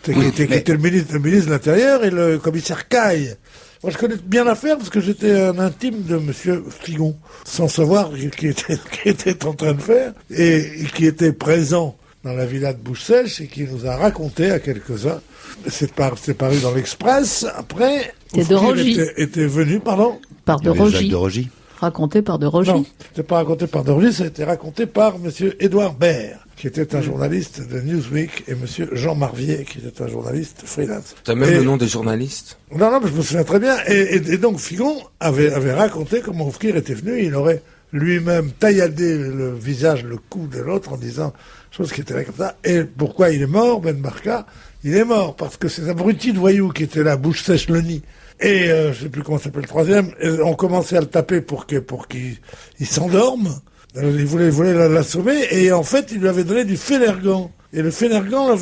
qui était le ministre de l'Intérieur, et le commissaire Caille. Moi, je connais bien l'affaire parce que j'étais un intime de Monsieur Frigon, sans savoir qui était en train de faire, et qui était présent dans la villa de Bouche-Sèche et qui nous a raconté à quelques-uns. C'est paru dans l'Express. Après, C'est de Rogy. était venu, pardon. Par de Rogy. Raconté par de Rogy. Non, c'était pas raconté par de Rogy, ça a été raconté par Monsieur Édouard Baird, qui était un journaliste de Newsweek, et Monsieur Jean Marvier, qui était un journaliste freelance. T'as même le nom des journalistes? Non, mais je me souviens très bien. Et donc, Figon avait raconté comment Oufkir était venu, il aurait lui-même tailladé le visage, le cou de l'autre en disant chose qui était là comme ça. Et pourquoi il est mort, Ben Barka? Il est mort parce que ces abrutis de voyous qui étaient là, bouche sèche le nid, et je sais plus comment s'appelle le troisième, ont commencé à le taper pour qu'il s'endorme. Il voulait l'assommer, et en fait, il lui avait donné du Fénergan. Et le Fénergan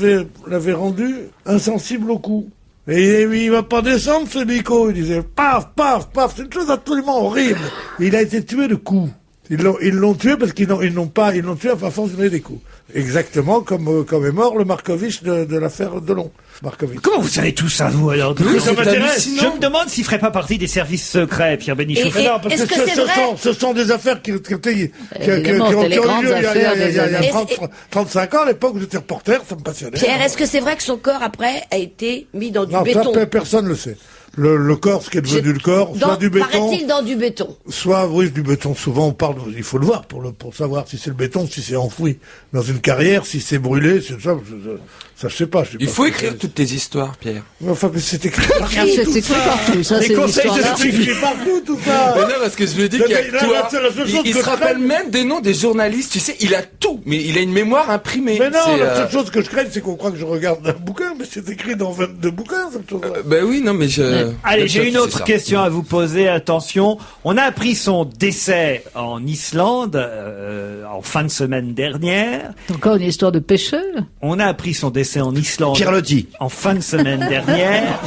l'avait rendu insensible au coup. Et il va pas descendre, ce Nico. Il disait paf, paf, paf. C'est une chose absolument horrible. Et il a été tué de coups. Ils l'ont tué parce ils l'ont tué à force de donner des coups. Exactement comme est mort le Markovitch de l'affaire Delon. Markovitch. Comment vous savez tout ça, vous, alors? Oui, ça m'intéresse. Je me demande s'il ferait pas partie des services secrets, Pierre Bénichou. Non, parce que ce sont des affaires qui ont eu lieu il y a 35 ans, à l'époque où j'étais reporter, ça me passionnait. Pierre, est-ce que c'est vrai que son corps, après, a été mis dans du béton? Non, personne ne le sait. Le corps, ce qui est devenu le corps, soit du béton. Paraît-il dans du béton. Soit, oui, du béton. Souvent, on parle, il faut le voir pour savoir si c'est le béton, si c'est enfoui dans une carrière, si c'est brûlé, c'est ça, je sais pas. Il faut écrire toutes tes histoires, Pierre. Enfin, mais c'est écrit partout. C'est écrit partout, ça, c'est conseils l'histoire. C'est écrit partout, tout ça. Mais non, parce que je lui ai dit qu'il y a toi. Il se rappelle même des noms des journalistes, tu sais, il a tout, mais il a une mémoire imprimée. Mais non, la seule chose que je craigne, c'est qu'on croit que je regarde un bouquin, mais c'est écrit dans 22 bouquins, cette chose-là. Ben oui, non, mais Allez, j'ai une autre question à vous poser, attention. On a appris son décès en Islande, en fin de semaine dernière. Encore une histoire de pêcheur. On a appris son décès en Islande. Pierre Loti. En fin de semaine dernière.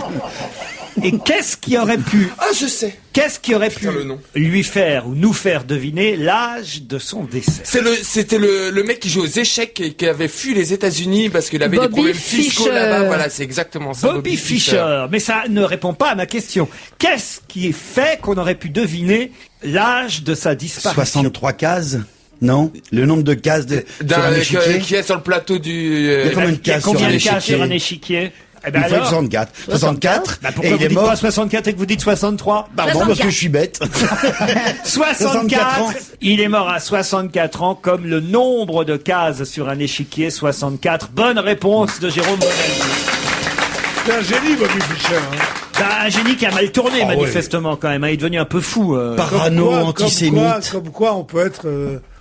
Et qu'est-ce qui aurait pu... Ah, je sais. Qu'est-ce qui aurait pu le nom. lui faire ou nous faire deviner l'âge de son décès? C'était le mec qui joue aux échecs et qui avait fui les États-Unis parce qu'il avait Bobby des problèmes fiscaux Fischer. là-bas. Voilà, c'est exactement ça. Bobby Fischer. Mais ça ne répond pas à ma question. Qu'est-ce qui fait qu'on aurait pu deviner l'âge de sa disparition? 63 cases? Non? Le nombre de cases sur un échiquier? Qui est sur le plateau du... Il y a combien de cases sur Combien un de cases sur un échiquier? échiquier? Eh ben Il faut alors, 64. 64? bah Et pourquoi il vous est dites mort. pas 64 et que vous dites 63? Pardon, parce que je suis bête. 64 ans. Il est mort à 64 ans, comme le nombre de cases sur un échiquier, 64. Bonne réponse de Jérôme Bonaldi. C'est un génie, Bobby Fischer. Un génie qui a mal tourné, manifestement, quand même. Il est devenu un peu fou. Parano, antisémite. Comme quoi on peut être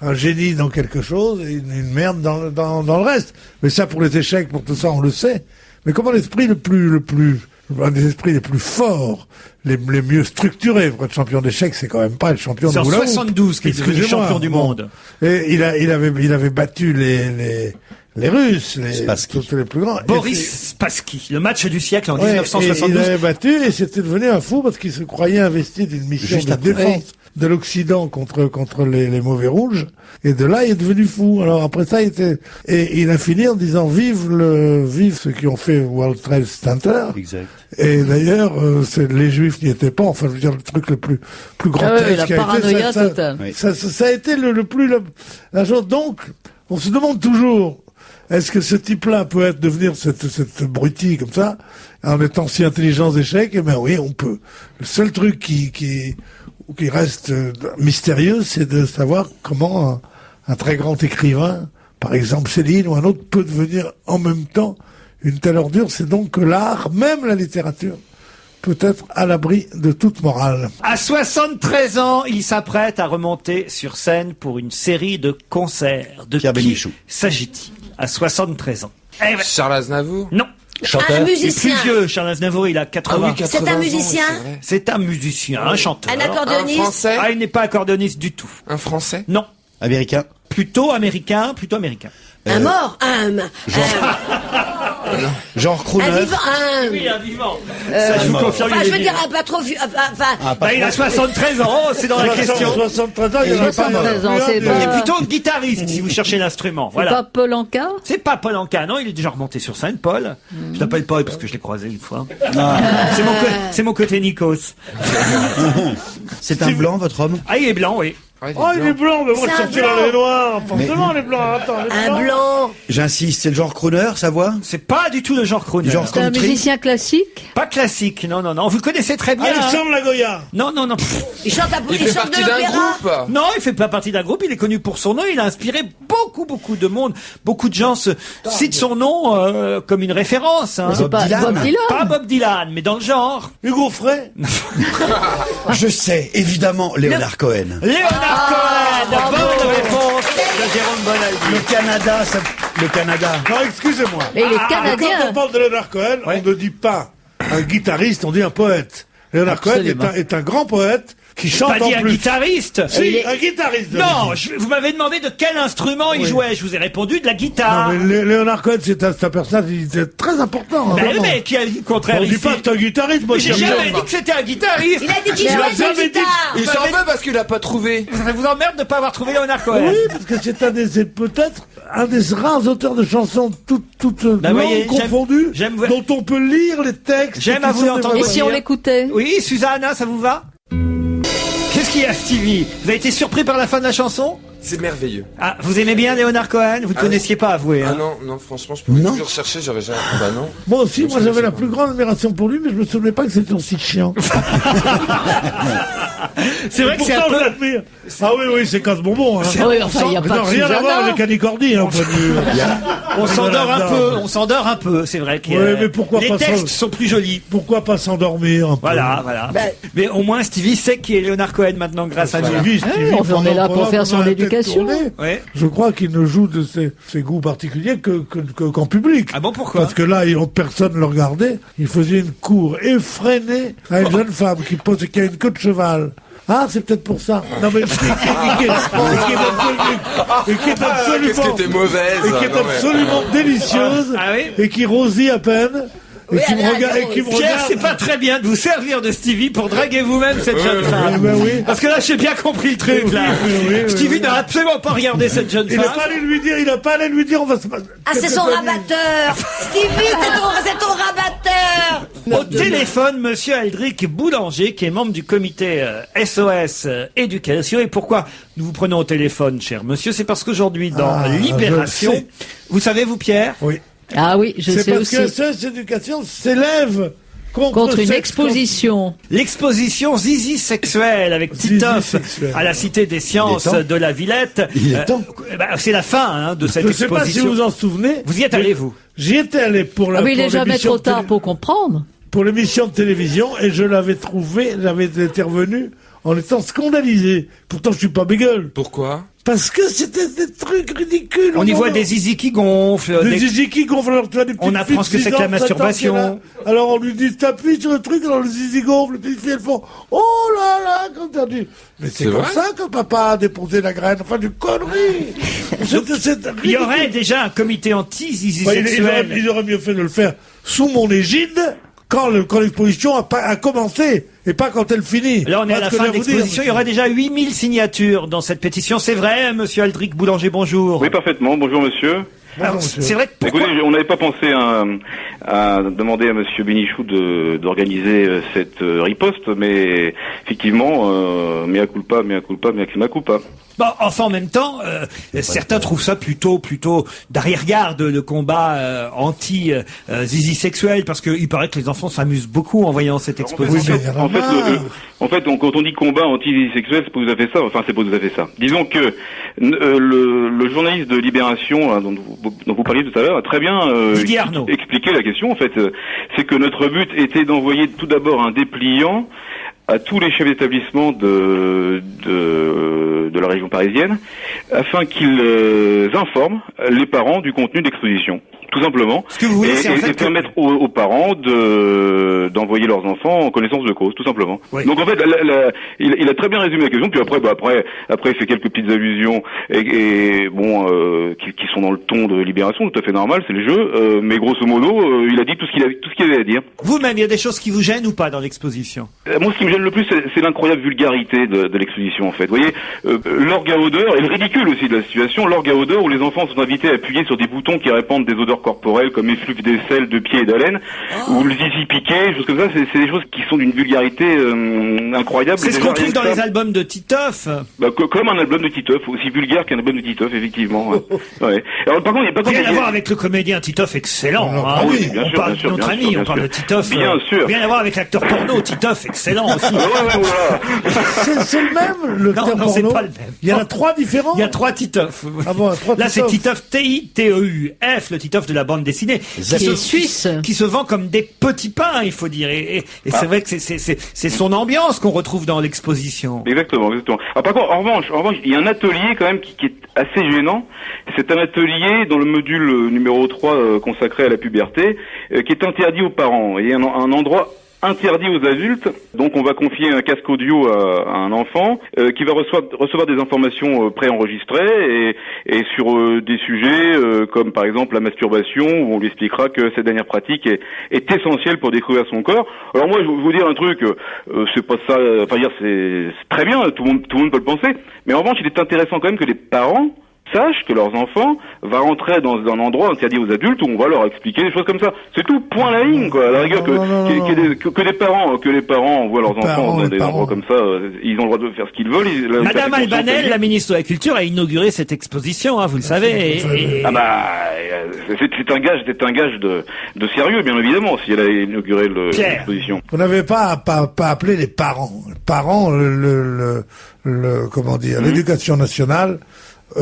un génie dans quelque chose et une merde dans le reste. Mais ça, pour les échecs, pour tout ça, on le sait. Mais comment l'esprit un des esprits les plus forts, les mieux structurés pour être champion d'échecs, c'est quand même pas le champion de C'est en moulin. 72 qu'il est devenu champion du monde. Et il avait battu les Russes, tous les plus grands. Boris Spassky, le match du siècle en Ouais, 1972. et il l'avait battu et c'était devenu un fou parce qu'il se croyait investi d'une mission Juste de après. défense de l'Occident contre les mauvais rouges. Et de là, il est devenu fou. Alors après ça, il a fini en disant vive ceux qui ont fait World Trade Center. Exact. Et d'ailleurs, les Juifs n'y étaient pas. Enfin, je veux dire, le truc le plus grotesque. La paranoïa totale. Ça a été la chose. Donc, on se demande toujours, est-ce que ce type-là peut devenir cette brutie comme ça, en étant si intelligent d'échec? Eh ben oui, on peut. Le seul truc qui reste mystérieux, c'est de savoir comment un très grand écrivain, par exemple Céline ou un autre, peut devenir en même temps une telle ordure. C'est donc que l'art, même la littérature, peut être à l'abri de toute morale. À 73 ans, il s'apprête à remonter sur scène pour une série de concerts. De Pierre qui Bénichou. s'agit-il à 73 ans? Eh ben, Charles Aznavour? non. Un Il est musicien. plus vieux, Charles Aznavour, il a 80. C'est un musicien. C'est un musicien, un chanteur. Un Un accordéoniste. français? Ah, il n'est pas accordéoniste du tout. Un français? Non. Américain. Plutôt américain. Un mort. Genre Un Crooner. vivant. Oui, un vivant. Ça, je vous confirme. Enfin, il je est veux dire, vivant. un pas trop vieux. Bah, il a 73 ans, c'est dans la question. 73 ans, il y en a pas 73 ans, c'est Il est pas... plutôt guitariste, si vous cherchez l'instrument. C'est Voilà. pas Paul Anka? C'est pas Paul Anka, non, il est déjà remonté sur scène, Paul. Je l'appelle Paul parce que je l'ai croisé une fois. C'est mon côté Nikos. C'est un blanc, votre homme? Ah, il est blanc, oui. Ouais, Oh, il est blanc, mais moi je C'est un sortais dans blanc. les noirs. Forcément, les blancs. Attends, les Un blanc. J'insiste, c'est le genre crooner, sa voix? C'est pas du tout le genre crooner. Genre C'est un country? musicien classique? Pas classique, non. Vous le connaissez très bien. hein. Alexandre Lagoya. Non. Il chante Il fait de partie d'un l'opéra. groupe? Non, il fait pas partie d'un groupe, il est connu pour son nom, il a inspiré beaucoup de monde. Beaucoup de gens citent son nom comme une référence. Hein. C'est pas Dylan. Bob Dylan? Pas Bob Dylan, mais dans le genre. Hugo Frey. Je sais, évidemment, Léonard Cohen. Léonard Cohen, bonne réponse de Jérôme Bonaldi. Le Canada. Non, excusez-moi. Mais il est Quand on canadien. parle de Léonard Cohen, on ne dit pas un guitariste, on dit un poète. Léonard Cohen Absolument. est un grand poète qui J'ai chante pas dit en un plus. guitariste. Si, un guitariste. Non, vous m'avez demandé de quel instrument il jouait. Je vous ai répondu de la guitare. Non, mais Léonard Cohen, c'est un personnage très important. hein, Ben, vraiment. mais qui a dit le contraire On dit ici? pas que c'est un guitariste, moi J'ai je dis jamais dit que c'était un guitariste. Il a dit qu'il Mais jouait on a de jamais la dit- guitare. Il s'en veut parce qu'il a pas trouvé. Ça vous emmerde de pas avoir trouvé Léonard Cohen? Oui, parce que c'est peut-être un des rares auteurs de chansons toutes Ben, langues voyez, confondues, j'aime- dont on peut lire les textes. J'aime qui à vous sont entendre. Et développés. si on l'écoutait? Oui, Susanna, ça vous va? Qu'est-ce qu'il y a, Stevie? Vous avez été surpris par la fin de la chanson? C'est merveilleux. Ah, vous aimez bien Léonard Cohen? Vous ne connaissiez pas, avouez. Ah Hein. non, franchement, je pouvais Non. toujours chercher, j'aurais jamais. Bah non. Moi aussi, moi j'avais la plus grande admiration pour lui, mais je me souvenais pas que c'était aussi chiant. C'est vrai que c'est un Pourtant, je peu... l'admire. Ah oui, c'est casse-bonbon. Hein. Oui, enfin, il n'y a pas Non, de rien à voir Susanna. avec Annie Cordy, hein, au point de vue. On s'endort un peu, c'est vrai que Ouais, mais pourquoi les pas textes ça sont plus jolis. Pourquoi pas s'endormir un peu? Voilà. Ben- Mais au moins Stevie sait qui est Léonard Cohen maintenant grâce à nous. Stevie, on est là pour faire son pendant la tête éducation. tournée, Ouais. Je crois qu'il ne joue de ses goûts particuliers qu'en public. Ah bon, pourquoi? Parce que là, personne ne le regardait. Il faisait une cour effrénée à une jeune femme qui a une queue de cheval. Ah, c'est peut-être pour ça. Non, mais qui est absolument, Qu'est-ce que t'es mauvaise. et qui est Non, mais- absolument délicieuse, Ah oui? et qui rosit à peine, et Oui, qui me elle a regarde, et qui me Pierre, regarde. c'est pas très bien de vous servir de Stevie pour draguer vous-même cette jeune femme. Ben oui. Parce que là, j'ai bien compris le truc, là. oui, Stevie n'a absolument pas regardé cette jeune Il n'a femme. pas allé lui dire, on va se. Ah, c'est son rabatteur. Stevie, c'est ton rabatteur. Au téléphone, monsieur Aldric Boulanger, qui est membre du comité SOS Éducation. Et pourquoi nous vous prenons au téléphone, cher monsieur? C'est parce qu'aujourd'hui, dans Ah, Libération, je le sais. vous savez, vous, Pierre? Oui. Ah oui, je C'est sais parce aussi. que SOS Éducation s'élève Contre une cette- exposition. L'exposition Zizi sexuelle avec Zizi Titoff sexuelle. à la Cité des Sciences Il est temps. de la Villette. Il est temps. C'est la fin de cette Je ne sais pas si exposition. vous vous en souvenez. Vous y êtes allé, vous? J'y étais allé pour la. Ah oui, il pour est jamais l'émission trop de tard télé- pour comprendre. pour l'émission de télévision et je l'avais trouvé, j'avais été revenu en étant scandalisé. Pourtant, je suis pas bégueule. Pourquoi? Parce que c'était des trucs ridicules. On y voit des zizi qui gonflent. Des des- zizi qui gonflent. Alors, tu as des petites On apprend filles ce que de c'est 6 que la ans, 7 ans, masturbation. qui est là. Alors on lui dit t'appuies sur le truc, alors le zizi gonfle, les petites filles elles font oh là là, comme t'as dit. Mais c'est C'est comme vrai ça que papa a déposé la graine. Enfin, du connerie. C'est Il y aurait ridicule. déjà un comité anti-zizi Bah, sexuel. il aurait mieux fait de le faire sous mon égide quand l'exposition a commencé et pas quand elle finit. Là, on est à la fin de l'exposition. Il y aura déjà 8000 signatures dans cette pétition. C'est vrai, monsieur Aldric Boulanger, bonjour. Oui, parfaitement. Bonjour, monsieur. Alors, c'est vrai que Écoutez, on n'avait pas pensé à demander à monsieur Bénichou d'organiser cette riposte, mais effectivement, mea culpa, maxima culpa. Bon, enfin, en même temps, certains trouvent ça plutôt d'arrière-garde, le combat anti-zizi sexuel, parce qu'il paraît que les enfants s'amusent beaucoup en voyant cette exposition. En fait, quand on dit combat anti-zizi sexuel, c'est pas tout à fait ça. Enfin, c'est pas tout à fait ça. Disons que le journaliste de Libération, hein, dont vous parliez tout à l'heure, a très bien expliqué la question. En fait, c'est que notre but était d'envoyer tout d'abord un dépliant à tous les chefs d'établissement de la région parisienne, afin qu'ils informent les parents du contenu de l'exposition. Tout simplement. Ce que vous voulez, et permettre aux parents d'envoyer leurs enfants en connaissance de cause, tout simplement. Oui. Donc en fait, il a très bien résumé la question. Puis après, il fait quelques petites allusions qui sont dans le ton de Libération, tout à fait normal, c'est le jeu. Mais grosso modo, il a dit tout ce qu'il avait à dire. Vous-même, il y a des choses qui vous gênent ou pas dans l'exposition? Moi, ce qui me gêne le plus, c'est l'incroyable vulgarité de l'exposition, en fait. Vous voyez, l'orgue à odeur, et le ridicule aussi de la situation, l'orgue à odeur où les enfants sont invités à appuyer sur des boutons qui répandent des odeurs corporelles comme effluve d'aisselle, de pieds et d'haleine, ou le zizi piqué, des choses comme ça, c'est des choses qui sont d'une vulgarité incroyable. C'est ce qu'on trouve dans les albums de Titeuf. Comme un album de Titeuf, aussi vulgaire qu'un album de Titeuf, effectivement. Ouais. Alors, par contre, rien à voir avec le comédien Titeuf excellent. Oui, bien sûr, on parle de notre ami, on parle de Titeuf. Bien sûr. Rien à voir avec l'acteur porno, Titeuf excellent aussi. C'est le même, le acteur porno. C'est pas le même. Il y en a 3 différents. Il y a 3 Titeuf. Ah bon, 3 Là, c'est Titeuf T-I-T-E-U-F, le Titeuf de la bande dessinée. Suisse. Qui se vend comme des petits pains, il faut dire. Et c'est vrai que c'est son ambiance qu'on retrouve dans l'exposition. Exactement. Alors, par contre, en revanche, il y a un atelier quand même qui est assez gênant. C'est un atelier dans le module numéro 3 consacré à la puberté, qui est interdit aux parents. Et un endroit interdit aux adultes. Donc on va confier un casque audio à un enfant qui va recevoir des informations préenregistrées et sur des sujets comme par exemple la masturbation, où on lui expliquera que cette dernière pratique est essentielle pour découvrir son corps. Alors moi je vais vous dire un truc, c'est pas ça, c'est très bien, tout le monde peut le penser, mais en revanche il est intéressant quand même que les parents sachent que leurs enfants vont rentrer dans un endroit interdit aux adultes où on va leur expliquer des choses comme ça. C'est tout, point la ligne, quoi. À la rigueur, que les parents envoient leurs enfants dans des endroits comme ça, ils ont le droit de faire ce qu'ils veulent. Madame Albanel, la ministre de la Culture, a inauguré cette exposition, vous le savez. C'est un gage de sérieux, bien évidemment, si elle a inauguré l'exposition. Vous n'avez pas appelé les parents. Les parents, l'éducation nationale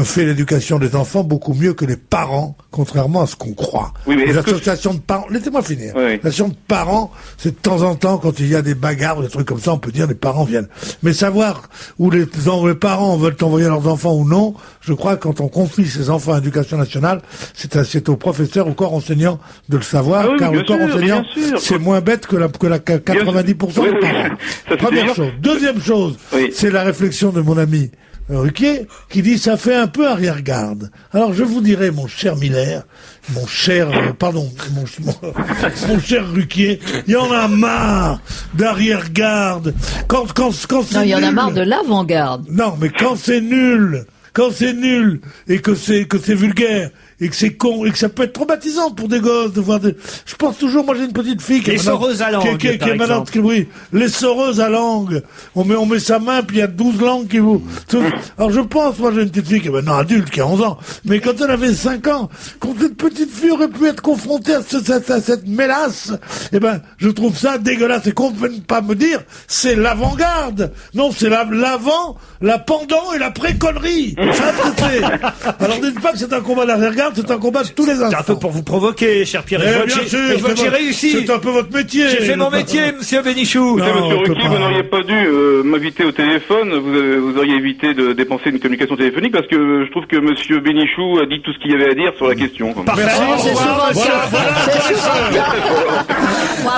fait l'éducation des enfants beaucoup mieux que les parents, contrairement à ce qu'on croit. Oui, mais les associations de parents, laissez-moi finir. Oui. L'association de parents, c'est de temps en temps, quand il y a des bagarres ou des trucs comme ça, on peut dire les parents viennent. Mais savoir où les parents veulent envoyer leurs enfants ou non, je crois que quand on confie ses enfants à l'éducation nationale, c'est au professeur, au corps enseignant de le savoir, car le corps enseignant, c'est moins bête que la 90% des parents. Première chose. Deuxième chose, c'est la réflexion de mon ami Ruquier, qui dit ça fait un peu arrière-garde. Alors je vous dirais, mon cher Miller, mon cher Ruquier, il y en a marre d'arrière-garde. Quand non, il y en a marre de l'avant-garde. Non, mais quand c'est nul et que c'est vulgaire et que c'est con et que ça peut être traumatisant pour des gosses de voir je pense toujours, moi j'ai une petite fille qui est soreuses à langue, qui est malade, les soreuses à langue. On met sa main puis il y a 12 langues qui vous. Alors je pense, moi j'ai une petite fille qui est maintenant adulte, qui a 11 ans, mais quand elle avait 5 ans, quand cette petite fille aurait pu être confrontée à cette mélasse, je trouve ça dégueulasse. Et qu'on ne peut pas me dire c'est l'avant-garde. Non, c'est l'avant, la pendant et la pré-connerie. Ça, c'est. Alors dites pas que c'est un combat d'arrière-garde, c'est un combat de tous les instants. C'est un peu pour vous provoquer, cher Pierre. Je vois que j'ai réussi. C'est un peu votre métier. J'ai fait mon métier, monsieur Bénichou. Monsieur Ruquier, vous n'auriez pas dû m'inviter au téléphone. Vous auriez évité de dépenser une communication téléphonique parce que je trouve que monsieur Bénichou a dit tout ce qu'il y avait à dire sur la question. Parfait.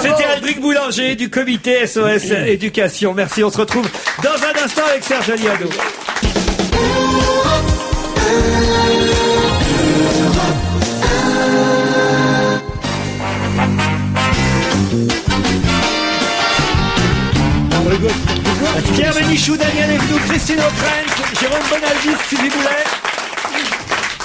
C'était Aldric Boulanger du comité SOS Éducation. Merci, on se retrouve dans un instant avec Serge Liado. Pierre Bénichou, Daniel Evenou, Christine O'Krent, Jérôme Bonaldi, Stevie Boulet.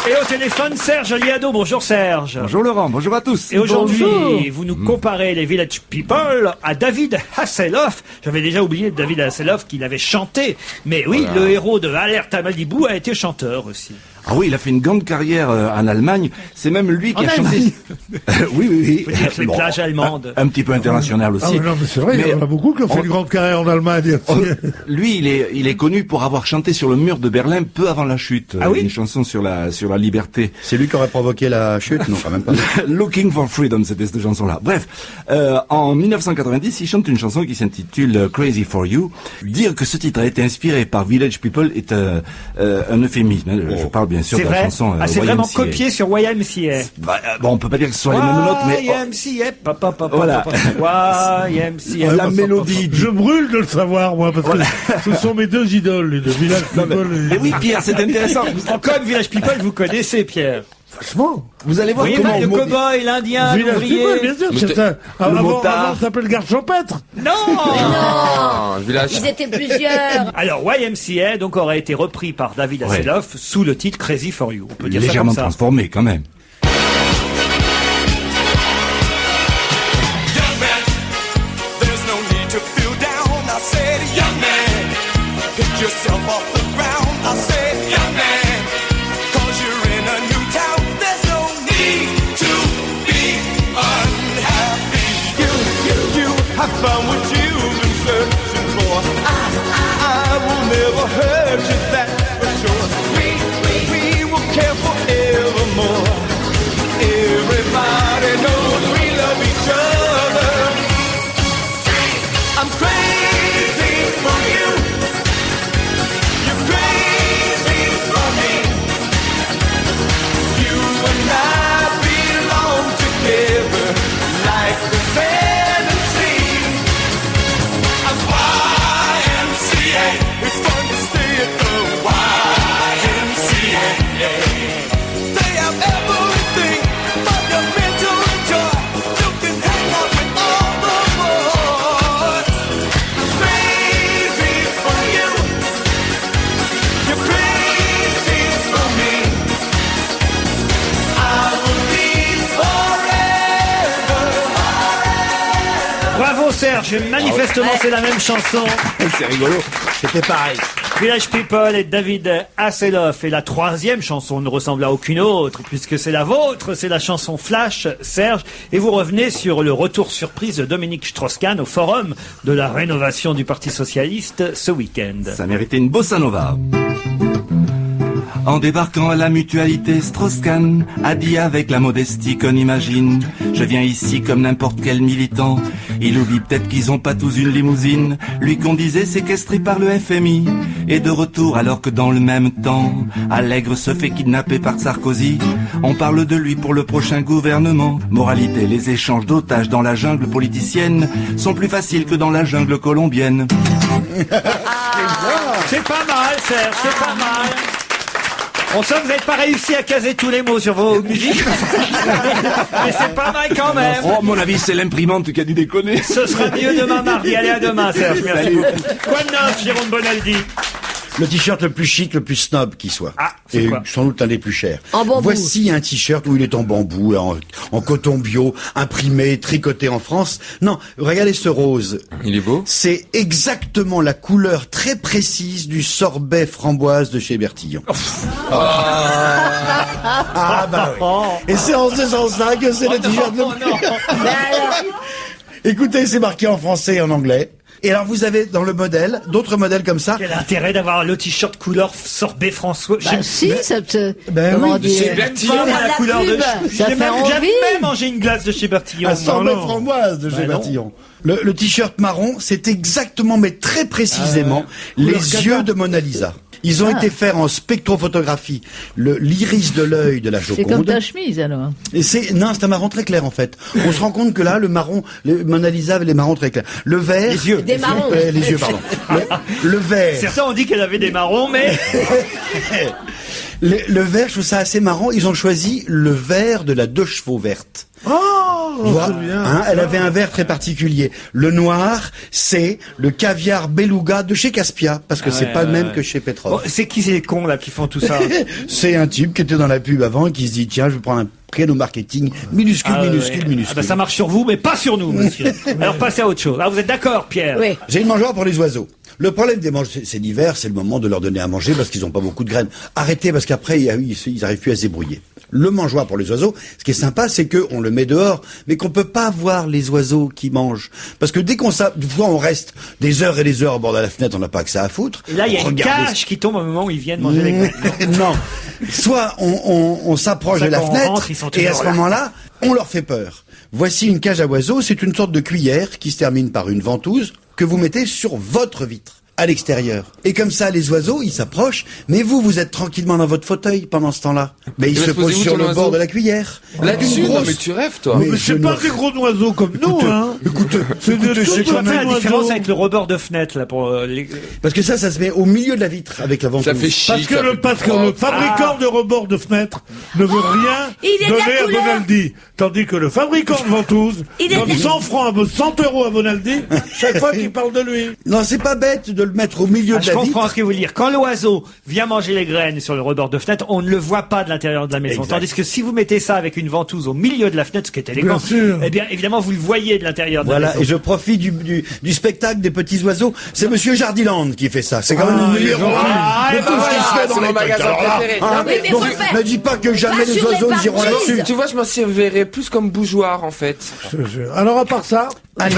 Et au téléphone, Serge Liado. Bonjour Serge. Bonjour Laurent, bonjour à tous. Et aujourd'hui, vous nous comparez les Village People à David Hasselhoff. J'avais déjà oublié David Hasselhoff qu'il avait chanté. Mais oui, le héros de Alerte à Malibu a été chanteur aussi. Ah oui, il a fait une grande carrière en Allemagne. C'est même lui qui a chanté. Oui. Faut dire que les plages allemandes. Un petit peu international aussi. Ah, mais non, mais c'est vrai, il y en a beaucoup qui ont fait une grande carrière en Allemagne. Lui, il est connu pour avoir chanté sur le mur de Berlin peu avant la chute. Ah oui? Une chanson sur la liberté. C'est lui qui aurait provoqué la chute? Non, quand même pas. Looking for Freedom, c'était cette chanson-là. Bref, en 1990, il chante une chanson qui s'intitule Crazy for You. Dire que ce titre a été inspiré par Village People est un euphémisme. Je parle bien sûr de la chanson c'est YMCA. vraiment copié sur YMCA. Bon, on peut pas dire que ce soit les mêmes notes, mais YMCA, voilà. YMCA. La mélodie. Je brûle de le savoir, moi, parce que ce sont mes deux idoles, les deux Village People. Mais oui, Pierre, c'est intéressant. Encore une Village People, vous connaissez, Pierre. Franchement. Vous allez voir Vous comment voyez, le cow-boy, l'Indien, Village l'ouvrier. People, bien sûr. C'est ça. Avant, ça s'appelait le garde champêtre. Non. Village. Ils étaient plusieurs. Alors, YMCA, donc, aurait été repris par David Hasselhoff sous le titre Crazy for You. On peut dire légèrement ça comme ça. transformé, quand même. Bravo Serge, manifestement c'est la même chanson. C'est rigolo. C'était pareil. Village People et David Hasselhoff. Et la troisième chanson ne ressemble à aucune autre, puisque c'est la vôtre, c'est la chanson Flash, Serge. Et vous revenez sur le retour surprise de Dominique Strauss-Kahn au forum de la rénovation du Parti Socialiste ce week-end. Ça méritait une bossa nova. En débarquant à la mutualité, Strauss-Kahn a dit avec la modestie qu'on imagine: je viens ici comme n'importe quel militant. Il oublie peut-être qu'ils ont pas tous une limousine, lui qu'on disait séquestré par le FMI. Et de retour alors que dans le même temps, Allègre se fait kidnapper par Sarkozy. On parle de lui pour le prochain gouvernement. Moralité, les échanges d'otages dans la jungle politicienne sont plus faciles que dans la jungle colombienne. C'est pas mal Serge, c'est pas mal. On sent que vous n'avez pas réussi à caser tous les mots sur vos musiques. Mais c'est pas mal quand même. Oh, à mon avis, c'est l'imprimante qui a dû déconner. Ce sera mieux demain mardi. Allez, à demain, Serge. Merci beaucoup. Quoi de neuf, Jérôme Bonaldi? Le t-shirt le plus chic, le plus snob qui soit. Ah, c'est et quoi? sans doute un des plus chers. En bambou. Voici un t-shirt où il est en bambou, là, en coton bio, imprimé, tricoté en France. Non, regardez ce rose. Il est beau. C'est exactement la couleur très précise du sorbet framboise de chez Bertillon. Ah bah oui. Et c'est en ce sens-là que c'est le t-shirt le plus... Écoutez, c'est marqué en français et en anglais. Et alors vous avez dans le modèle, d'autres modèles comme ça. Quel intérêt d'avoir le t-shirt couleur sorbet François. Bah si, ça te... Ben comment oui, dire, chez Bertillon, ça fait la couleur de... Ça fait J'avais envie. même mangé une glace de chez Bertillon. Un sorbet Non, non. framboise de chez Bah non. Bertillon. Le t-shirt marron, c'est exactement, mais très précisément, les yeux de Mona Lisa. Ils ont été faits en spectrophotographie. L'iris de l'œil de la C'est comme Joconde. ta chemise alors. Et c'est un marron très clair en fait. On se rend compte que là, le marron, Mona Lisa avait les marrons très clairs. Le vert, Les yeux. Des marrons. les yeux, pardon. Le vert. Certains ont dit qu'elle avait des marrons, mais... Le vert, je trouve ça assez marrant. Ils ont choisi le vert de la 2 chevaux verte. Elle avait un verre très particulier. Le noir, c'est le caviar beluga de chez Caspia, parce que c'est pas le même que chez Petrov. Bon, c'est qui ces cons là qui font tout ça? C'est un type qui était dans la pub avant et qui se dit tiens, je vais prendre un créneau marketing minuscule. Ça marche sur vous, mais pas sur nous, monsieur. Alors passez à autre chose. Alors vous êtes d'accord, Pierre? Oui. J'ai une mangeoire pour les oiseaux. Le problème des mangeoires, c'est l'hiver, c'est le moment de leur donner à manger parce qu'ils n'ont pas beaucoup de graines. Arrêtez parce qu'après, ils arrivent plus à se débrouiller. Le mangeoire pour les oiseaux, ce qui est sympa, c'est qu'on le met dehors, mais qu'on peut pas voir les oiseaux qui mangent. Parce que dès on reste des heures et des heures au bord de la fenêtre, on n'a pas que ça à foutre. Et là, il y a une cage qui tombe au moment où ils viennent manger les graines. Non. Soit on s'approche de la fenêtre, et à ce moment-là, on leur fait peur. Voici une cage à oiseaux, c'est une sorte de cuillère qui se termine par une ventouse que vous mettez sur votre vitre, à l'extérieur. Et comme ça, les oiseaux, ils s'approchent, mais vous êtes tranquillement dans votre fauteuil pendant ce temps-là. Mais ils se posent sur le bord de la cuillère. Là-dessus, non, mais tu rêves, toi. Mais c'est pas des gros oiseaux comme nous, hein. Écoute, c'est quoi la différence avec le rebord de fenêtre, là, pour les... Parce que ça se met au milieu de la vitre, avec la ventouse. Ça fait chic. Parce que le fabricant de rebord de fenêtre ne veut rien donner à Bonaldi. Tandis que le fabricant de ventouse donne 100 francs, 100 € à Bonaldi, chaque fois qu'il parle de lui. Non, c'est pas bête de le mettre au milieu de la vitre. Je comprends ce que vous voulez dire. Quand l'oiseau vient manger les graines sur le rebord de fenêtre, on ne le voit pas de l'intérieur de la maison. Exact. Tandis que si vous mettez ça avec une ventouse au milieu de la fenêtre, ce qui est élégant, eh bien, évidemment, vous le voyez de l'intérieur de la maison. Voilà, et je profite du spectacle des petits oiseaux. C'est Monsieur Jardiland qui fait ça. C'est quand même le meilleur de tout ce qui se fait dans les magasin préféré. Mais faut le faire. Ne dis pas que jamais les oiseaux ils iront là-dessus. Tu vois, je m'en servirais plus comme bougeoir, en fait. Alors, à part ça, Allez.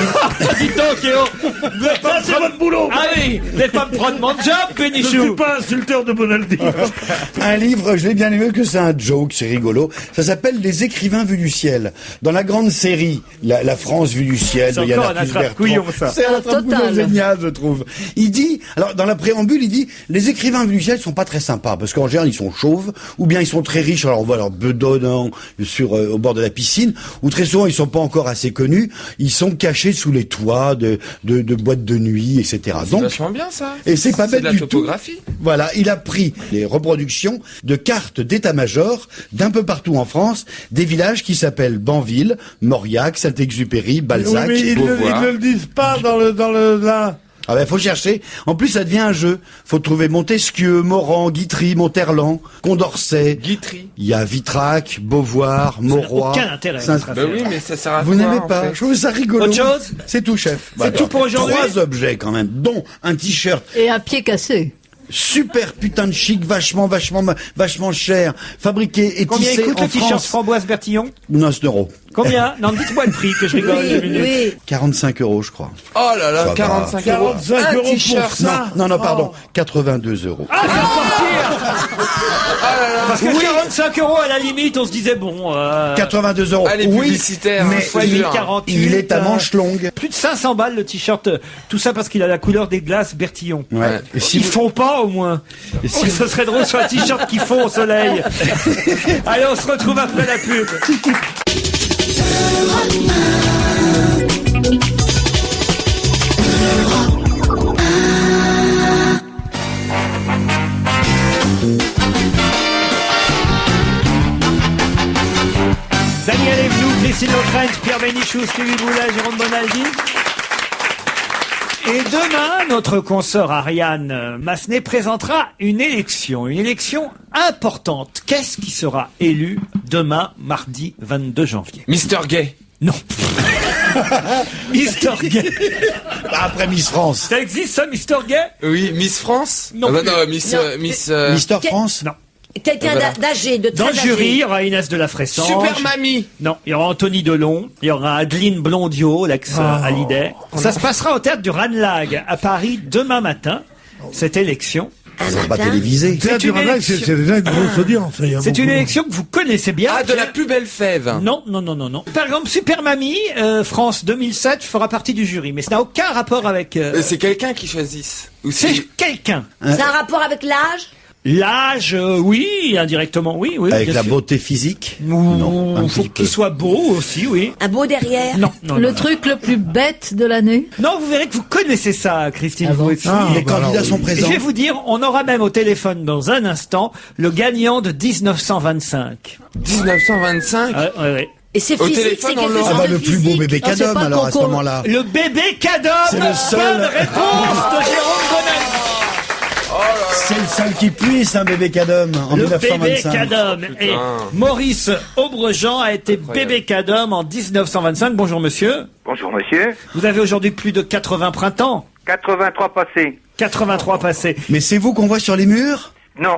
Dis donc, Léo, vous n'êtes pas c'est votre boulot. Allez, vous n'allez pas me prendre mon job, Je ne Bénichou. suis pas insulteur de Bonaldi. Un livre, je l'ai bien aimé, que c'est un joke, c'est rigolo. Ça s'appelle Les écrivains vus du ciel. Dans la grande série, la France vue du ciel, C'est de Yann encore un Arthus attrape-couillon, Bertrand. ça. C'est un attrape-couillon Total. génial, je trouve. Il dit, alors dans la préambule, il dit, les écrivains vus du ciel sont pas très sympas, parce qu'en général, ils sont chauves, ou bien ils sont très riches, alors on voit leur bedonnant au bord de la piscine, ou très souvent, ils sont pas encore assez connus, ils sont cachés sous les toits de boîtes de nuit, etc. C'est vachement bien, ça. Et c'est pas bête de la du topographie. tout. Voilà, il a pris les reproductions de cartes d'état-major d'un peu partout en France, des villages qui s'appellent Banville, Mauriac, Saint-Exupéry, Balzac. Oui, mais ils ne le disent pas dans le là. Ah ben, faut chercher. En plus, ça devient un jeu. Faut trouver Montesquieu, Morand, Guitry, Monterland, Condorcet. Guitry. Il y a Vitrac, Beauvoir, Mauroy. aucun intérêt, Saint- votre Bah oui, mais ça sert à Vous quoi, n'aimez en pas? fait Je trouve ça rigolo. Autre chose? C'est tout, chef. C'est tout pour aujourd'hui? 3 objets, quand même, dont un t-shirt Et un pied cassé. super putain de chic, vachement cher, fabriqué et Combien tissé écoute en le t-shirt France. Framboise Bertillon? 9 €. Combien? Non, dites-moi le prix que je rigole une minute. Oui. 45 €, je crois. Oh là Ça là, va. 45 €. 45 Un € pour t-shirt. ça. Non, pardon, 82 €. Ah, ça va partir! Parce que 45 € à la limite, on se disait bon, 82 €. Allez, oui, publicitaire, mais hein, fois je te jure. 1048. il est à manches longues. Plus de 500 balles le t-shirt. Tout ça parce qu'il a la couleur des glaces Bertillon. Ouais. Et Ils font pas au moins. Ce serait drôle sur un t-shirt qui fond au soleil. Allez, on se retrouve après la pub. Daniel Evenou, Christine O'Krent, Pierre Bénichou, Stevie Boulet, Jérôme Bonaldi. Et demain, notre consoeur Ariane Massenet présentera une élection importante. Qu'est-ce qui sera élu demain, mardi 22 janvier? Mister Gay. Non. Mister Gay. Après Miss France. Ça existe ça, Mister Gay? Oui, Miss France. Non Ah bah plus. non, Miss, Non. Mister France. Non. Quelqu'un Voilà. d'âgé, de Dans très le âgé. jury, il y aura Inès de la Fressange. Super Mamie. Non, il y aura Anthony Delon, il y aura Adeline Blondiot, l'ex-Hallyday. Ça se passera au théâtre du Ranelagh à Paris demain matin, cette élection. C'est pas télévisé. Théâtre du une Ranelagh, c'est élection. déjà une grosse audience. Il y a C'est beaucoup une de- élection que vous connaissez bien. Ah, de la plus belle fève. Non. Par exemple, Super Mamie, France 2007, fera partie du jury, mais ça n'a aucun rapport avec... C'est quelqu'un qui choisisse. Ou c'est c'est... quelqu'un. C'est un rapport avec l'âge? L'âge, oui, indirectement, oui. Avec bien la sûr. beauté physique. Non, un faut petit qu'il peu. soit beau aussi, oui. Un beau derrière? Non. Le truc le plus bête de l'année. Non, vous verrez que vous connaissez ça, Christine. Ah bon vous aussi. Ah, Les bah alors, candidats sont Et présents. je vais vous dire, on aura même au téléphone dans un instant le gagnant de 1925. 1925. Ouais. Et c'est Au physique, téléphone, c'est on quelque l'aura. chose Ah bah de le plus physique. beau bébé Ah, c'est cadom pas le alors à ce concours. moment-là. Le bébé cadom. C'est le seul. Bonne réponse de Jérôme Bonaldi. C'est le seul qui puisse, un bébé cadom en Le bébé 1925. cadom. Et Maurice Aubrejean a été bébé cadom en 1925. Bonjour monsieur. Bonjour monsieur. Vous avez aujourd'hui plus de 80 printemps. 83 passés. 83 passés. Mais c'est vous qu'on voit sur les murs? Non,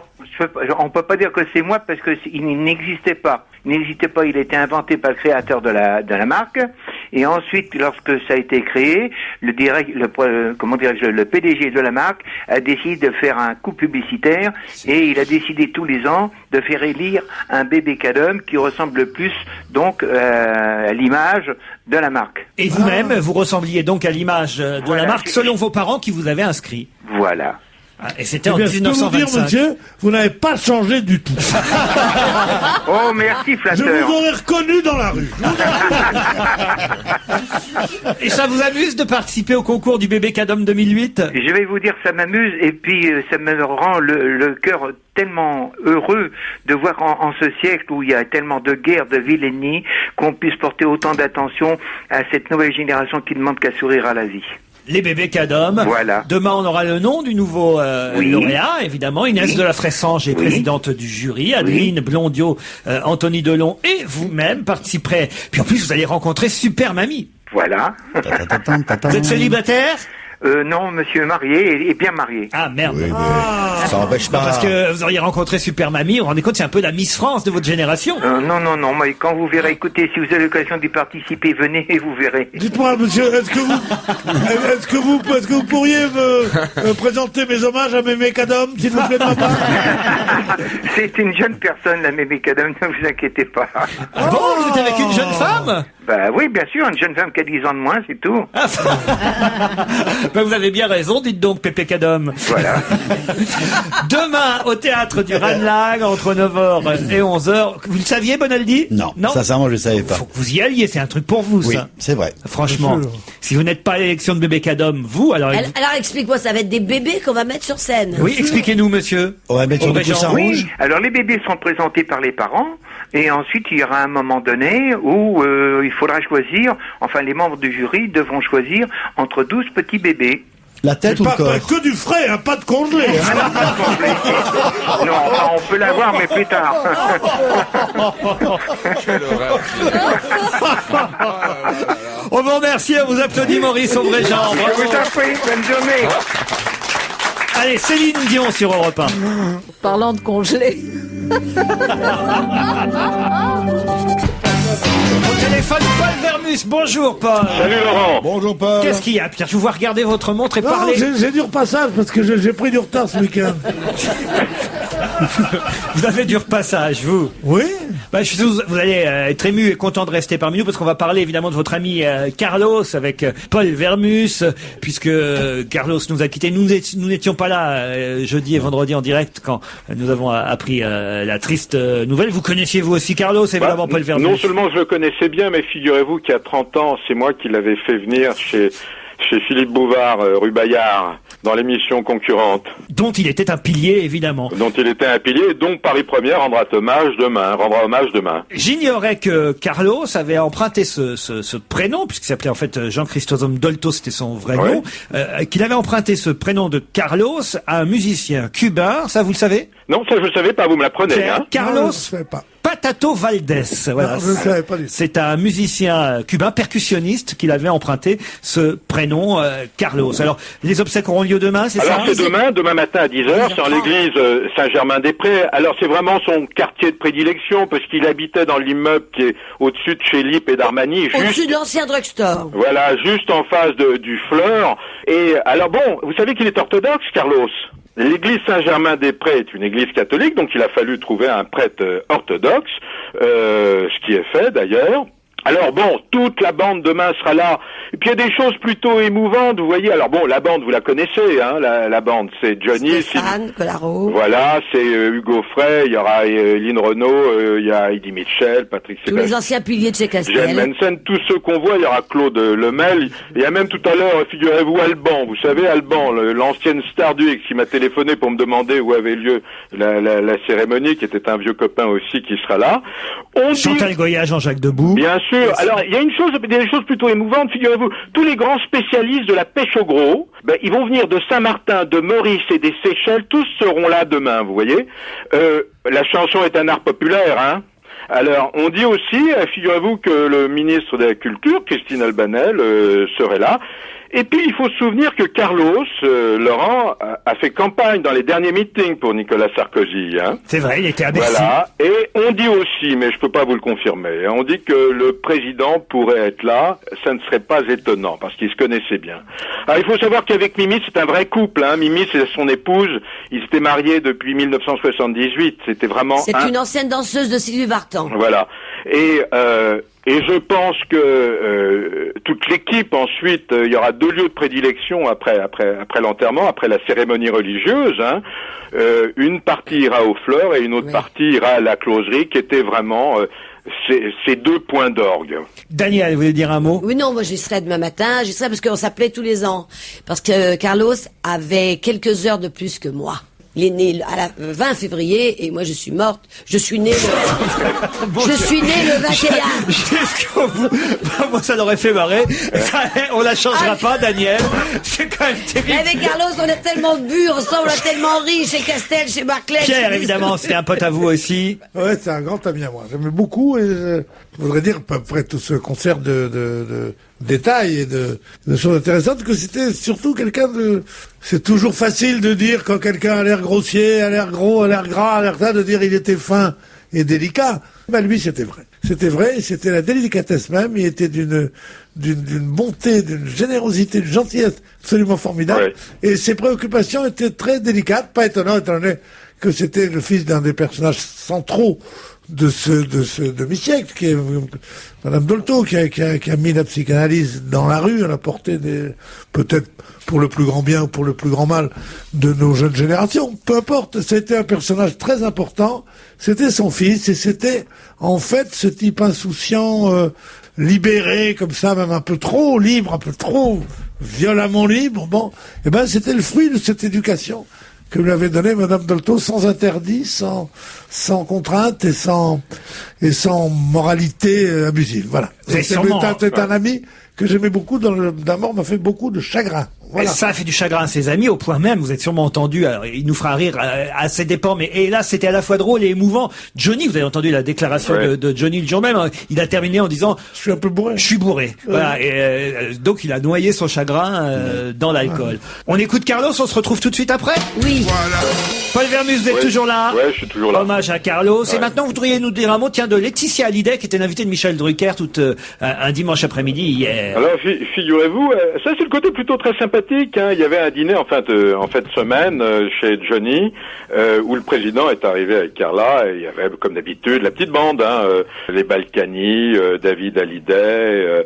on peut pas dire que c'est moi parce que il n'existait pas. Il n'existait pas, il a été inventé par le créateur de la marque. Et ensuite, lorsque ça a été créé, le PDG de la marque a décidé de faire un coup publicitaire et il a décidé tous les ans de faire élire un bébé cadom qui ressemble le plus donc à l'image de la marque. Et vous-même, vous ressembliez donc à l'image de Voilà. la marque selon vos parents qui vous avaient inscrit. Voilà. Ah, et c'était Eh en bien, je peux vous dire, 1925. monsieur, vous n'avez pas changé du tout. Oh, merci Je flatteur. vous aurais reconnu dans la rue. Et ça vous amuse de participer au concours du bébé cadom 2008? Je vais vous dire, ça m'amuse et puis ça me rend le cœur tellement heureux de voir en ce siècle où il y a tellement de guerres, de vilainie, qu'on puisse porter autant d'attention à cette nouvelle génération qui ne demande qu'à sourire à la vie. Les bébés cadom. Voilà. Demain, on aura le nom du nouveau Oui. lauréat, évidemment. Inès Oui. de la Fressange est Oui. présidente du jury. Adeline Blondiot, Anthony Delon et vous-même participerez. Puis en plus, vous allez rencontrer Super Mamie. Voilà. Vous êtes célibataire? Non, monsieur marié et bien marié. Ah merde. Oui, mais ça n'empêche pas. Parce que vous auriez rencontré Super Mamie, vous vous rendez compte, c'est un peu la Miss France de votre génération. Non, mais quand vous verrez, écoutez, si vous avez l'occasion d'y participer, venez et vous verrez. Dites-moi, monsieur, est-ce que vous pourriez me présenter mes hommages à Mémé Cadom, s'il vous plaît, de ma part? C'est une jeune personne, la mémé cadom, ne vous inquiétez pas. Ah bon, vous êtes avec une jeune femme? Bah oui, bien sûr, une jeune femme qui a 10 ans de moins, c'est tout. Ben, vous avez bien raison, dites donc, Pépé Cadom. Voilà. Demain, au théâtre du Ranelagh, entre 9h et 11h. Vous le saviez, Bonaldi? Non, sincèrement, je ne savais pas. Faut que vous y alliez, c'est un truc pour vous, Oui, ça. c'est vrai. Franchement, Bien sûr. si vous n'êtes pas à l'élection de Bébé Cadom, vous, alors... Alors explique-moi, ça va être des bébés qu'on va mettre sur scène. Oui, expliquez-nous, monsieur. On va mettre sur des Aubrejean. coussins Oui, rouges. alors les bébés seront présentés par les parents, et ensuite il y aura un moment donné où il faudra choisir, enfin les membres du jury devront choisir entre 12 petits bébés. La tête ou le Pas corps? que du frais, hein, pas de congelé. Hein. Alors, pas complet. Non, enfin, on peut l'avoir, mais plus tard. Quelle horreur. On vous remercie, on vous applaudit, Maurice Aubrejean. Je vous en prie, bonne journée. Allez, Céline Dion sur Europe 1. Parlant de congelé. Au téléphone, Paul Vermus. Bonjour, Paul. Salut Laurent. Bonjour, Paul. Qu'est-ce qu'il y a, Pierre? Je vous vois regarder votre montre et Non, parler. j'ai du repassage parce que j'ai pris du retard ce week-end. Vous avez du repassage, vous. Oui? Bah, je suis sûr que vous allez être ému et content de rester parmi nous parce qu'on va parler évidemment de votre ami Carlos avec Paul Vermus puisque Carlos nous a quittés. Nous n'étions pas là jeudi et vendredi en direct quand nous avons appris la triste nouvelle. Vous connaissiez vous aussi Carlos, évidemment, Paul Vermus. Non seulement je le connaissais bien, mais figurez-vous qu'il y a 30 ans, c'est moi qui l'avais fait venir chez Philippe Bouvard, rue Bayard, dans l'émission concurrente. Dont il était un pilier, évidemment. Dont il était un pilier, et donc Paris Première rendra hommage demain. J'ignorais que Carlos avait emprunté ce prénom, puisqu'il s'appelait en fait Jean Chrysostome Dolto, c'était son vrai Ouais. nom, qu'il avait emprunté ce prénom de Carlos à un musicien cubain, ça vous le savez? Non, ça je ne savais pas, vous me l'apprenez, C'est hein. Carlos Non, je savais pas. Patato Valdés. Voilà. Non, je ne savais pas du tout. C'est un musicien cubain, percussionniste, qu'il avait emprunté ce prénom Carlos. Alors, les obsèques auront lieu demain, c'est ça? Alors c'est demain matin à 10h, c'est en l'église Saint-Germain-des-Prés. Alors c'est vraiment son quartier de prédilection, parce qu'il habitait dans l'immeuble qui est au-dessus de chez Lippe et d'Armani, Au-dessus juste... de l'ancien drugstore. Voilà, juste en face du Fleur. Et alors bon, vous savez qu'il est orthodoxe, Carlos. L'église Saint-Germain-des-Prés est une église catholique, donc il a fallu trouver un prêtre orthodoxe, ce qui est fait d'ailleurs. Alors bon, toute la bande demain sera là. Et puis il y a des choses plutôt émouvantes, vous voyez. Alors bon, la bande, vous la connaissez, hein. La bande, c'est Johnny, Stéphane Collaro. Voilà, c'est Hugo Frey. Il y aura Lynn Renaud, il y a Eddie Mitchell, Patrick Tous les anciens piliers de chez Castel. Jeanne Mensen, tous ceux qu'on voit. Il y aura Claude Lemel. Il y a même tout à l'heure, figurez-vous, Alban. Vous savez, Alban, l'ancienne star du X, qui m'a téléphoné pour me demander où avait lieu la cérémonie, qui était un vieux copain aussi, qui sera là. Chantal Goya, Jean-Jacques Debout. Bien sûr. Alors, il y a des choses plutôt émouvantes. Figurez-vous, tous les grands spécialistes de la pêche au gros, ils vont venir de Saint-Martin, de Maurice et des Seychelles. Tous seront là demain, vous voyez. La chanson est un art populaire, hein. Alors, on dit aussi, figurez-vous, que le ministre de la Culture, Christine Albanel, serait là. Et puis, il faut se souvenir que Carlos, Laurent, a fait campagne dans les derniers meetings pour Nicolas Sarkozy. Hein. C'est vrai, il était à Bercy. Voilà. Et on dit aussi, mais je peux pas vous le confirmer, on dit que le président pourrait être là. Ça ne serait pas étonnant, parce qu'ils se connaissaient bien. Alors, il faut savoir qu'avec Mimi, c'est un vrai couple. Hein. Mimi, c'est son épouse. Ils étaient mariés depuis 1978. C'était vraiment... C'est une ancienne danseuse de Sylvie Vartan. Voilà. Et je pense que toute l'équipe, ensuite, il y aura 2 lieux de prédilection après l'enterrement, après la cérémonie religieuse. Hein. Une partie ira aux fleurs et une autre partie ira à la closerie, qui était vraiment ces 2 points d'orgue. Daniel, vous voulez dire un mot? Oui, non, moi j'y serai demain matin. J'y serai parce qu'on s'appelait tous les ans. Parce que Carlos avait quelques heures de plus que moi. Il est né à la 20 février et moi je suis morte. Je suis né le 21. Jusqu'au bout. Moi ça l'aurait fait marrer. On la changera pas, Daniel. C'est quand même terrible. Avec Carlos, on a tellement bu ensemble, on a tellement ri chez Castel, chez Barclay. Pierre, évidemment, c'était un pote à vous aussi. Ouais, c'est un grand ami à moi. J'aimais beaucoup et je voudrais dire, après tout ce concert de détails et de choses intéressantes, que c'était surtout quelqu'un de... C'est toujours facile de dire quand quelqu'un a l'air grossier, a l'air gros, a l'air gras, a l'air ça, de dire il était fin et délicat. Ben lui, c'était vrai. C'était vrai, et c'était la délicatesse même. Il était d'une bonté, d'une générosité, d'une gentillesse absolument formidable. Ouais. Et ses préoccupations étaient très délicates, pas étonnant, étant donné que c'était le fils d'un des personnages centraux de demi-siècle, qui est Madame Dolto, qui a mis la psychanalyse dans la rue, elle a porté peut-être pour le plus grand bien ou pour le plus grand mal de nos jeunes générations. Peu importe, c'était un personnage très important, c'était son fils, et c'était, en fait, ce type insouciant, libéré, comme ça, même un peu trop libre, un peu trop violemment libre, c'était le fruit de cette éducation que lui avait donné Madame Dolto, sans interdit, sans contrainte et sans moralité abusive. Voilà. C'est un ami que j'aimais beaucoup, d'un mort m'a fait beaucoup de chagrin. Voilà. Ça a fait du chagrin à ses amis, au point même, vous êtes sûrement entendu, alors il nous fera rire à ses dépens, mais et là c'était à la fois drôle et émouvant. Johnny, vous avez entendu la déclaration de Johnny le jour même, il a terminé en disant « Je suis un peu bourré ». Je suis bourré. Voilà. Et donc il a noyé son chagrin dans l'alcool. On écoute Carlos, on se retrouve tout de suite après. Oui. Voilà. Paul Vermus, vous êtes toujours là? Ouais, je suis toujours là. Hommage à Carlos. Et maintenant, vous voudriez nous dire un mot, de Laetitia Hallyday, qui était l'invitée de Michel Drucker un dimanche après-midi hier. Alors, figurez-vous, ça c'est le côté plutôt très sympathique, hein. Il y avait un dîner en fin de semaine chez Johnny, où le président est arrivé avec Carla, et il y avait, comme d'habitude, la petite bande, hein, les Balkany, David Hallyday,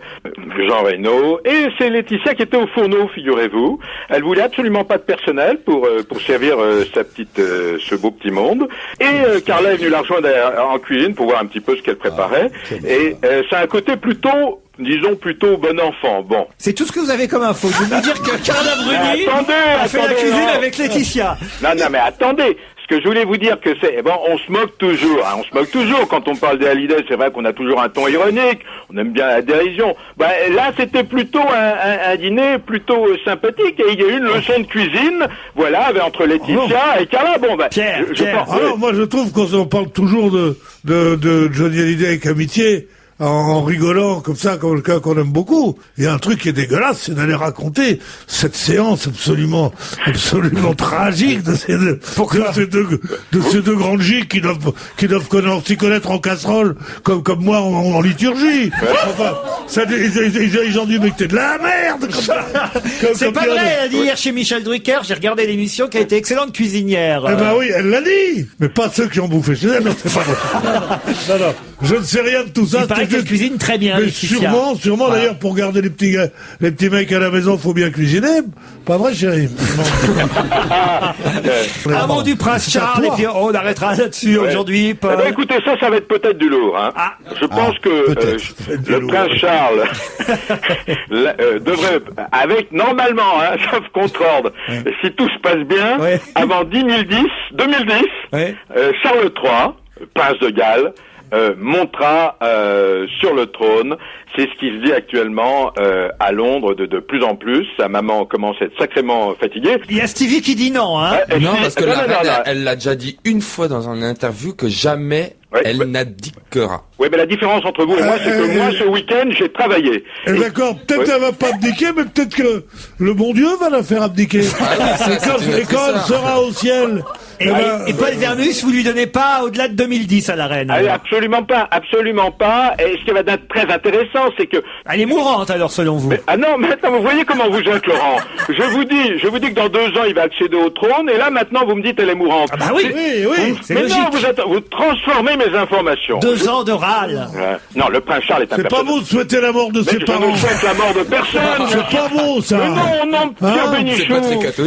Jean Reno, et c'est Laetitia qui était au fourneau, figurez-vous. Elle voulait absolument pas de personnel pour servir ce beau petit monde. Et Carla est venue la rejoindre en cuisine pour voir un petit peu ce qu'elle préparait. Et c'est un côté plutôt bon enfant. Bon. C'est tout ce que vous avez comme info. Je veux dire que Carla Bruni a fait la cuisine avec Laetitia. Non, mais attendez. Ce que je voulais vous dire que on se moque toujours, hein, quand on parle des Hallyday, c'est vrai qu'on a toujours un ton ironique, on aime bien la dérision. Là, c'était plutôt un dîner plutôt sympathique, et il y a eu une leçon de cuisine, voilà, entre Laetitia et Carla. Pierre. Alors, moi, je trouve qu'on parle toujours de Johnny Hallyday avec amitié, en rigolant comme ça, comme quelqu'un qu'on aime beaucoup. Il y a un truc qui est dégueulasse, c'est d'aller raconter cette séance absolument tragique de ces deux grandes gigs qui doivent s'y connaître en casserole, comme moi en liturgie. Enfin, ils ont dit, mais t'es de la merde, comme ça. C'est pas vrai, elle a dit hier chez Michel Drucker, j'ai regardé l'émission, qui a été excellente cuisinière. Eh ben oui, elle l'a dit. Mais pas ceux qui ont bouffé chez elle, non, c'est pas vrai. Non. Je ne sais rien de tout ça. Il paraît qu'elle cuisine très bien. Mais Laetitia. sûrement Voilà. d'ailleurs, pour garder les petits mecs à la maison, faut bien cuisiner. Pas vrai, chérie? Un mot du prince C'est à Charles, et toi. puis on arrêtera là-dessus aujourd'hui, Paul. Eh ben, écoutez, ça va être peut-être du lourd. Hein. Je pense que le prince Charles devrait, normalement, hein, sauf contre ordre, si tout se passe bien, avant 2010, Charles III, prince de Galles, montera sur le trône. C'est ce qui se dit actuellement à Londres de plus en plus. Sa maman commence à être sacrément fatiguée. Il y a Stevie qui dit non, hein. Non, parce que non, la non, reine, non. elle l'a déjà dit une fois dans une interview que jamais elle n'abdiquera. Oui, mais la différence entre vous et moi, c'est que moi, ce week-end, j'ai travaillé. D'accord, peut-être elle va pas abdiquer, mais peut-être que le bon Dieu va la faire abdiquer. Et quand elle sera au ciel... Et Paul Vermus, vous lui donnez pas au-delà de 2010 à la reine. Ah, absolument pas. Et ce qui va être très intéressant, c'est que... Elle est mourante, alors, selon vous. Non, maintenant, vous voyez comment vous êtes, Laurent. Je vous dis que dans 2 ans, il va accéder au trône, et là, maintenant, vous me dites, elle est mourante. Ah bah oui, c'est Mais logique. non, vous transformez mes informations. 2 ans de râle. Non, le prince Charles est un C'est pas beau de souhaiter la mort de ses Je parents. ne souhaite la mort de personne. C'est pas beau, ça. Mais non, Pierre Bénichou.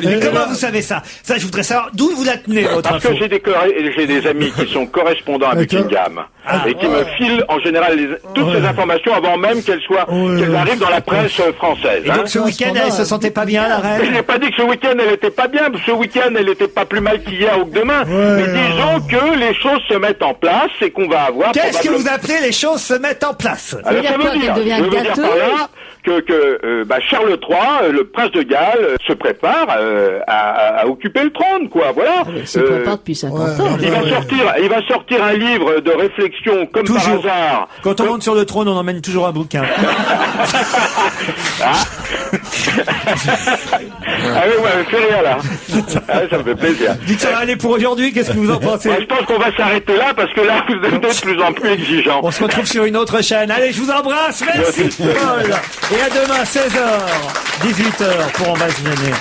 Mais comment vous savez ça? Ça, je voudrais savoir d'où vous la tenez, votre Parce info. que j'ai des amis qui sont correspondants à Buckingham et qui me filent en général toutes ces informations avant même qu'elles arrivent dans la presse française. Et donc ce week-end, elle se sentait pas bien, la Je reine? n'ai pas dit que ce week-end elle était pas bien, ce week-end elle était pas plus mal qu'hier ou que demain. Mais disons que les choses se mettent en place et qu'on va avoir... Qu'est-ce que vous appelez les choses se mettent en place? Alors, ça veut dire, je veux dire par là que Charles III, le prince de Galles, se prépare à occuper le trône, quoi. Voilà. Il se prépare depuis 50 ans. Il va sortir un livre de réflexion comme Toujours. par hasard. Quand on monte sur le trône, on emmène toujours un bouquin. Ah oui, ouais, fait rire là. Ah, ça me fait plaisir. Dites ça va aller pour aujourd'hui, qu'est-ce que vous en pensez? Je pense qu'on va s'arrêter là parce que là, vous êtes de plus en plus exigeants. On se retrouve sur une autre chaîne. Allez, je vous embrasse, merci Paul. Et à demain, 16h, 18h pour On va se gêner.